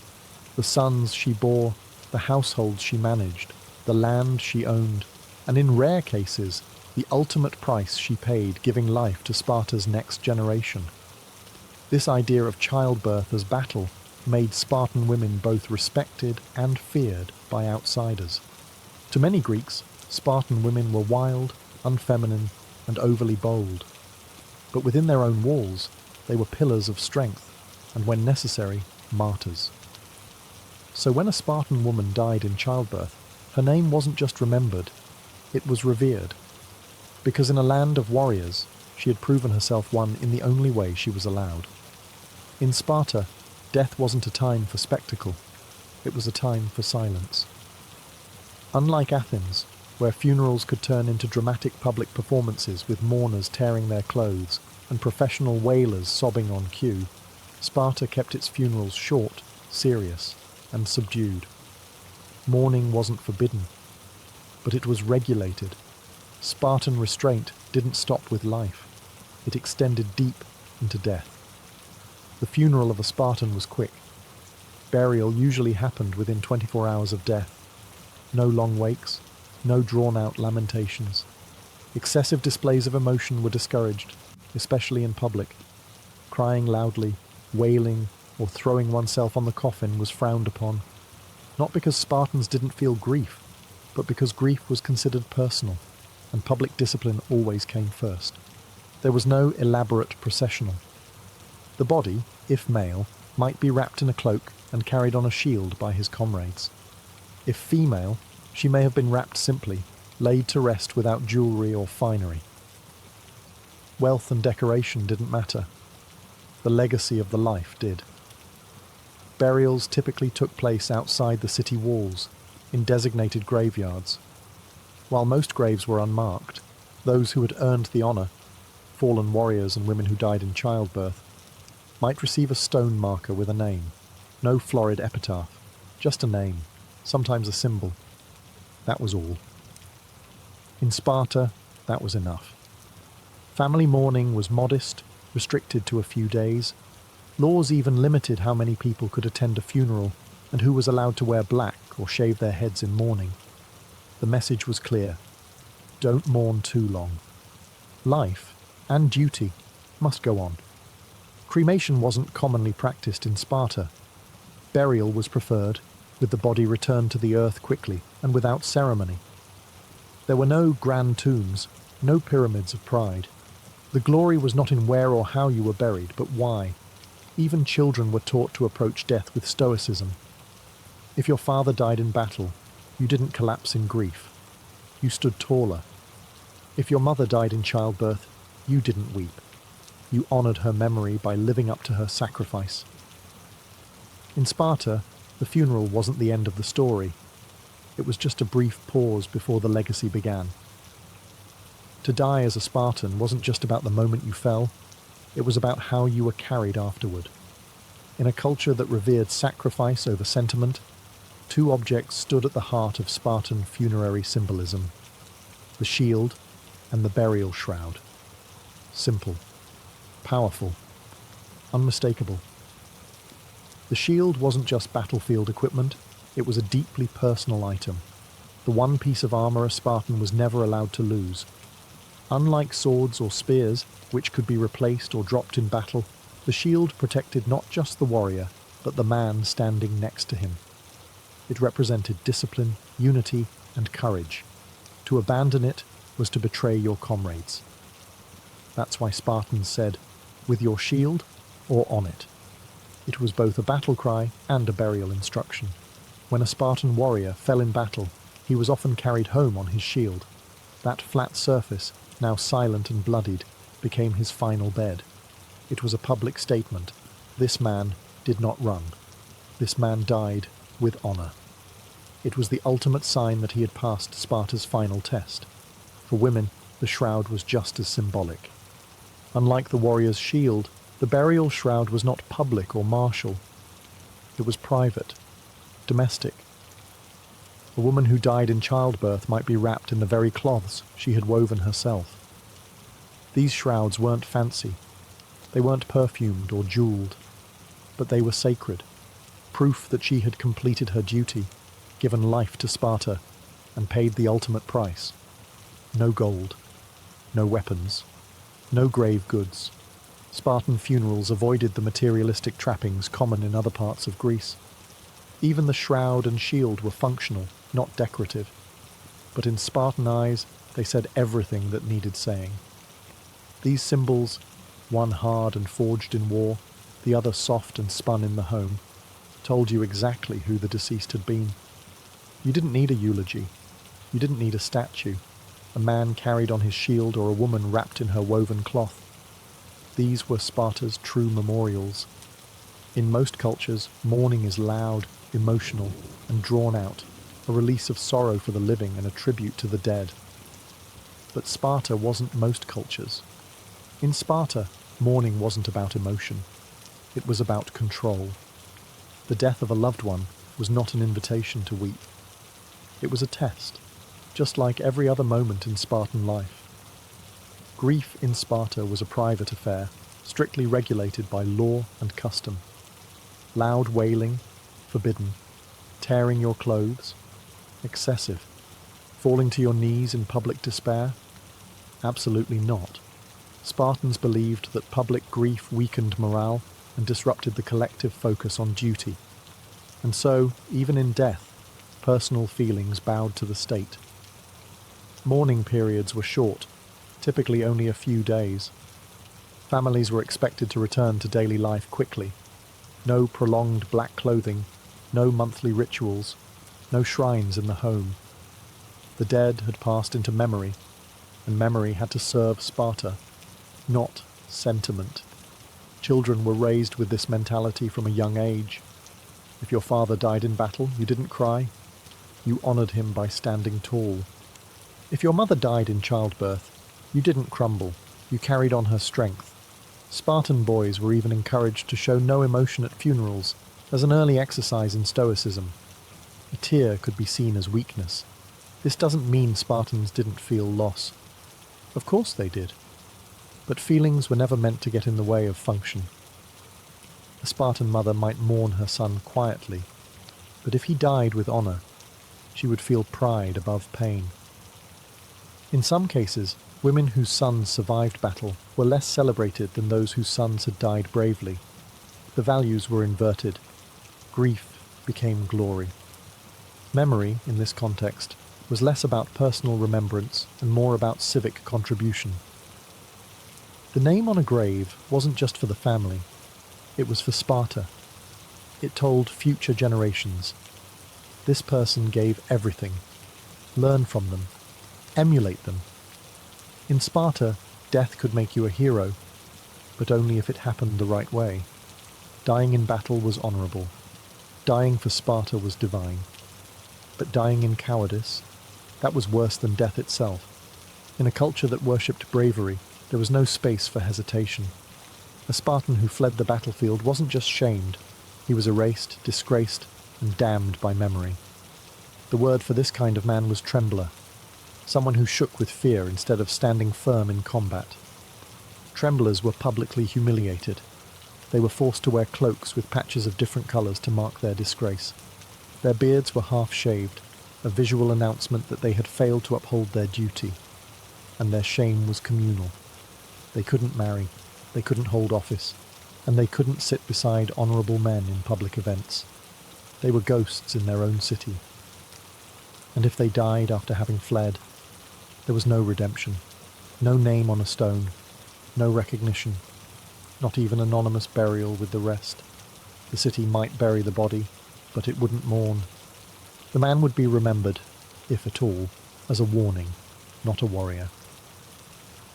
the sons she bore, the households she managed, the land she owned, and in rare cases, the ultimate price she paid giving life to Sparta's next generation. This idea of childbirth as battle made Spartan women both respected and feared by outsiders. To many Greeks, Spartan women were wild, unfeminine, and overly bold. But within their own walls, they were pillars of strength, and when necessary, martyrs. So when a Spartan woman died in childbirth, her name wasn't just remembered, it was revered. Because in a land of warriors, she had proven herself one in the only way she was allowed. In Sparta, death wasn't a time for spectacle, it was a time for silence. Unlike Athens, where funerals could turn into dramatic public performances with mourners tearing their clothes and professional wailers sobbing on cue, Sparta kept its funerals short, serious, and subdued. Mourning wasn't forbidden, but it was regulated. Spartan restraint didn't stop with life. It extended deep into death. The funeral of a Spartan was quick. Burial usually happened within 24 hours of death. No long wakes, no drawn-out lamentations. Excessive displays of emotion were discouraged, especially in public. Crying loudly, wailing, or throwing oneself on the coffin was frowned upon. Not because Spartans didn't feel grief, but because grief was considered personal, and public discipline always came first. There was no elaborate processional. The body, if male, might be wrapped in a cloak and carried on a shield by his comrades. If female, she may have been wrapped simply, laid to rest without jewellery or finery. Wealth and decoration didn't matter. The legacy of the life did. Burials typically took place outside the city walls, in designated graveyards. While most graves were unmarked, those who had earned the honour, fallen warriors and women who died in childbirth, might receive a stone marker with a name. No florid epitaph, just a name, sometimes a symbol. That was all. In Sparta, that was enough. Family mourning was modest, restricted to a few days. Laws even limited how many people could attend a funeral and who was allowed to wear black or shave their heads in mourning. The message was clear. Don't mourn too long. Life, and duty, must go on. Cremation wasn't commonly practiced in Sparta. Burial was preferred, with the body returned to the earth quickly and without ceremony. There were no grand tombs, no pyramids of pride. The glory was not in where or how you were buried, but why. Even children were taught to approach death with stoicism. If your father died in battle, you didn't collapse in grief. You stood taller. If your mother died in childbirth, you didn't weep. You honoured her memory by living up to her sacrifice. In Sparta, the funeral wasn't the end of the story. It was just a brief pause before the legacy began. To die as a Spartan wasn't just about the moment you fell, it was about how you were carried afterward. In a culture that revered sacrifice over sentiment, two objects stood at the heart of Spartan funerary symbolism: the shield and the burial shroud. Simple, powerful, unmistakable. The shield wasn't just battlefield equipment, it was a deeply personal item, the one piece of armour a Spartan was never allowed to lose. Unlike swords or spears, which could be replaced or dropped in battle, the shield protected not just the warrior, but the man standing next to him. It represented discipline, unity, and courage. To abandon it was to betray your comrades. That's why Spartans said, "With your shield or on it." It was both a battle cry and a burial instruction. When a Spartan warrior fell in battle, he was often carried home on his shield. That flat surface, now silent and bloodied, became his final bed. It was a public statement. This man did not run. This man died with honour. It was the ultimate sign that he had passed Sparta's final test. For women, the shroud was just as symbolic. Unlike the warrior's shield, the burial shroud was not public or martial. It was private, domestic. A woman who died in childbirth might be wrapped in the very cloths she had woven herself. These shrouds weren't fancy. They weren't perfumed or jewelled, but they were sacred, proof that she had completed her duty, given life to Sparta, and paid the ultimate price. No gold, no weapons, no grave goods, Spartan funerals avoided the materialistic trappings common in other parts of Greece. Even the shroud and shield were functional, not decorative. But in Spartan eyes, they said everything that needed saying. These symbols, one hard and forged in war, the other soft and spun in the home, told you exactly who the deceased had been. You didn't need a eulogy. You didn't need a statue, a man carried on his shield or a woman wrapped in her woven cloth. These were Sparta's true memorials. In most cultures, mourning is loud, emotional, and drawn out, a release of sorrow for the living and a tribute to the dead. But Sparta wasn't most cultures. In Sparta, mourning wasn't about emotion. It was about control. The death of a loved one was not an invitation to weep. It was a test, just like every other moment in Spartan life. Grief in Sparta was a private affair, strictly regulated by law and custom. Loud wailing, forbidden. Tearing your clothes, excessive. Falling to your knees in public despair, absolutely not. Spartans believed that public grief weakened morale and disrupted the collective focus on duty. And so, even in death, personal feelings bowed to the state. Mourning periods were short, typically only a few days. Families were expected to return to daily life quickly. No prolonged black clothing, no monthly rituals, no shrines in the home. The dead had passed into memory, and memory had to serve Sparta, not sentiment. Children were raised with this mentality from a young age. If your father died in battle, you didn't cry. You honored him by standing tall. If your mother died in childbirth, you didn't crumble. You carried on her strength. Spartan boys were even encouraged to show no emotion at funerals, as an early exercise in stoicism. A tear could be seen as weakness. This doesn't mean Spartans didn't feel loss. Of course they did. But feelings were never meant to get in the way of function. A Spartan mother might mourn her son quietly, but if he died with honor, she would feel pride above pain. In some cases, women whose sons survived battle were less celebrated than those whose sons had died bravely. The values were inverted. Grief became glory. Memory, in this context, was less about personal remembrance and more about civic contribution. The name on a grave wasn't just for the family. It was for Sparta. It told future generations. This person gave everything. Learn from them. Emulate them. In Sparta, death could make you a hero, but only if it happened the right way. Dying in battle was honorable. Dying for Sparta was divine. But dying in cowardice, that was worse than death itself. In a culture that worshipped bravery, there was no space for hesitation. A Spartan who fled the battlefield wasn't just shamed. He was erased, disgraced, and damned by memory. The word for this kind of man was trembler, someone who shook with fear instead of standing firm in combat. Tremblers were publicly humiliated. They were forced to wear cloaks with patches of different colours to mark their disgrace. Their beards were half-shaved, a visual announcement that they had failed to uphold their duty. And their shame was communal. They couldn't marry, they couldn't hold office, and they couldn't sit beside honourable men in public events. They were ghosts in their own city. And if they died after having fled, there was no redemption, no name on a stone, no recognition, not even anonymous burial with the rest. The city might bury the body, but it wouldn't mourn. The man would be remembered, if at all, as a warning, not a warrior.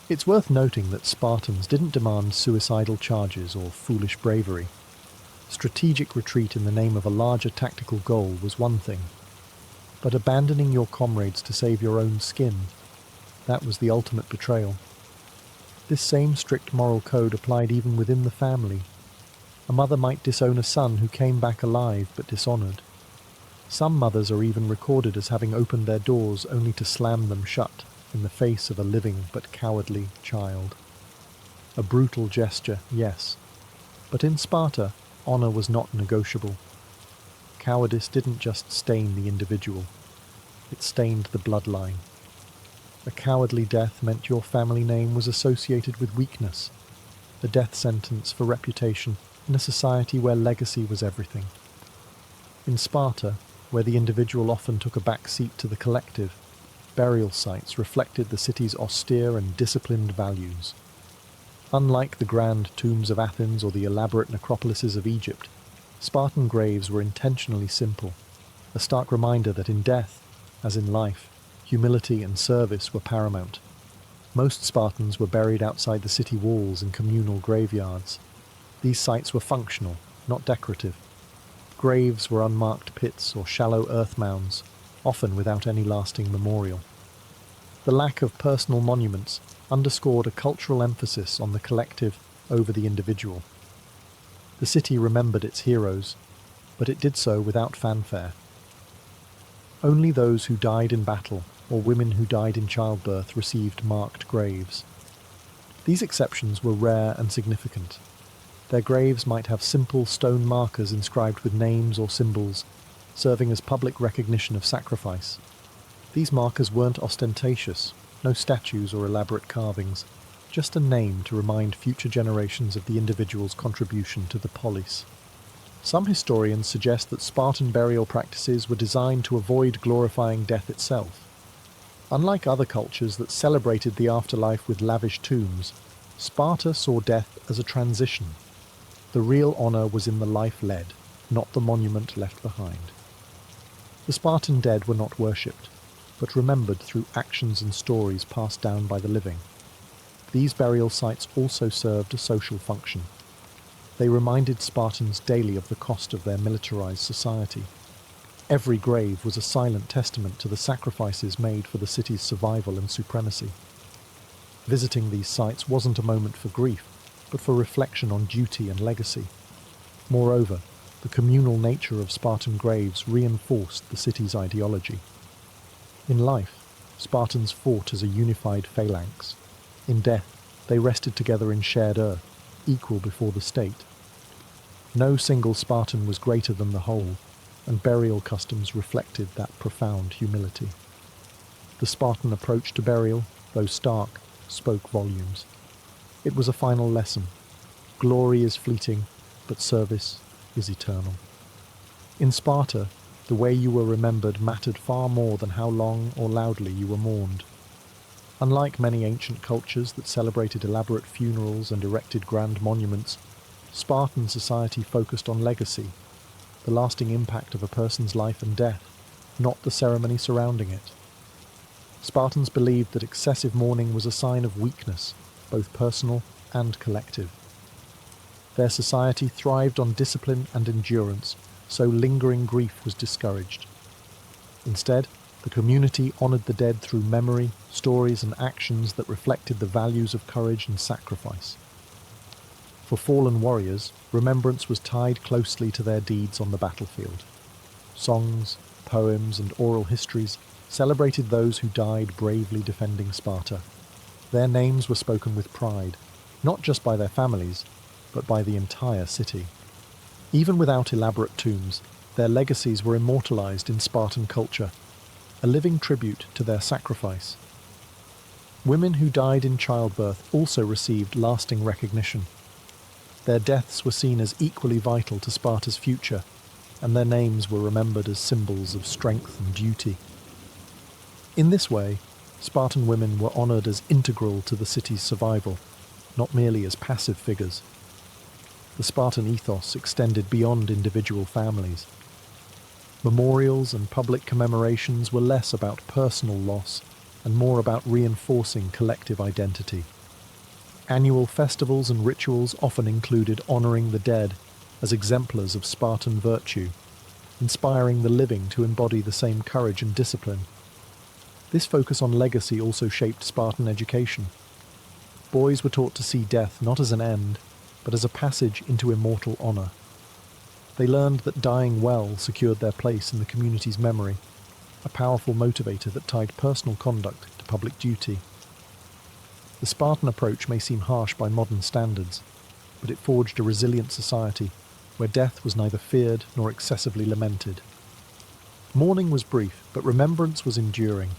It's worth noting that Spartans didn't demand suicidal charges or foolish bravery. Strategic retreat in the name of a larger tactical goal was one thing, but abandoning your comrades to save your own skin, that was the ultimate betrayal. This same strict moral code applied even within the family. A mother might disown a son who came back alive but dishonoured. Some mothers are even recorded as having opened their doors only to slam them shut in the face of a living but cowardly child. A brutal gesture, yes, but in Sparta, honour was not negotiable. Cowardice didn't just stain the individual, it stained the bloodline. A cowardly death meant your family name was associated with weakness, the death sentence for reputation in a society where legacy was everything. In Sparta, where the individual often took a back seat to the collective, burial sites reflected the city's austere and disciplined values. Unlike the grand tombs of Athens or the elaborate necropolises of Egypt, Spartan graves were intentionally simple, a stark reminder that in death, as in life, humility and service were paramount. Most Spartans were buried outside the city walls in communal graveyards. These sites were functional, not decorative. Graves were unmarked pits or shallow earth mounds, often without any lasting memorial. The lack of personal monuments underscored a cultural emphasis on the collective over the individual. The city remembered its heroes, but it did so without fanfare. Only those who died in battle or women who died in childbirth received marked graves. These exceptions were rare and significant. Their graves might have simple stone markers inscribed with names or symbols, serving as public recognition of sacrifice. These markers weren't ostentatious, no statues or elaborate carvings, just a name to remind future generations of the individual's contribution to the polis. Some historians suggest that Spartan burial practices were designed to avoid glorifying death itself. Unlike other cultures that celebrated the afterlife with lavish tombs, Sparta saw death as a transition. The real honor was in the life led, not the monument left behind. The Spartan dead were not worshipped, but remembered through actions and stories passed down by the living. These burial sites also served a social function. They reminded Spartans daily of the cost of their militarized society. Every grave was a silent testament to the sacrifices made for the city's survival and supremacy. Visiting these sites wasn't a moment for grief, but for reflection on duty and legacy. Moreover, the communal nature of Spartan graves reinforced the city's ideology. In life, Spartans fought as a unified phalanx. In death, they rested together in shared earth, equal before the state. No single Spartan was greater than the whole, and burial customs reflected that profound humility. The Spartan approach to burial, though stark, spoke volumes. It was a final lesson. Glory is fleeting, but service is eternal. In Sparta, the way you were remembered mattered far more than how long or loudly you were mourned. Unlike many ancient cultures that celebrated elaborate funerals and erected grand monuments, Spartan society focused on legacy, the lasting impact of a person's life and death, not the ceremony surrounding it. Spartans believed that excessive mourning was a sign of weakness, both personal and collective. Their society thrived on discipline and endurance, so lingering grief was discouraged. Instead, the community honored the dead through memory, stories, and actions that reflected the values of courage and sacrifice. For fallen warriors, remembrance was tied closely to their deeds on the battlefield. Songs, poems, and oral histories celebrated those who died bravely defending Sparta. Their names were spoken with pride, not just by their families, but by the entire city. Even without elaborate tombs, their legacies were immortalized in Spartan culture, a living tribute to their sacrifice. Women who died in childbirth also received lasting recognition. Their deaths were seen as equally vital to Sparta's future, and their names were remembered as symbols of strength and duty. In this way, Spartan women were honored as integral to the city's survival, not merely as passive figures. The Spartan ethos extended beyond individual families. Memorials and public commemorations were less about personal loss and more about reinforcing collective identity. Annual festivals and rituals often included honoring the dead as exemplars of Spartan virtue, inspiring the living to embody the same courage and discipline. This focus on legacy also shaped Spartan education. Boys were taught to see death not as an end, but as a passage into immortal honor. They learned that dying well secured their place in the community's memory, a powerful motivator that tied personal conduct to public duty. The Spartan approach may seem harsh by modern standards, but it forged a resilient society where death was neither feared nor excessively lamented. Mourning was brief, but remembrance was enduring.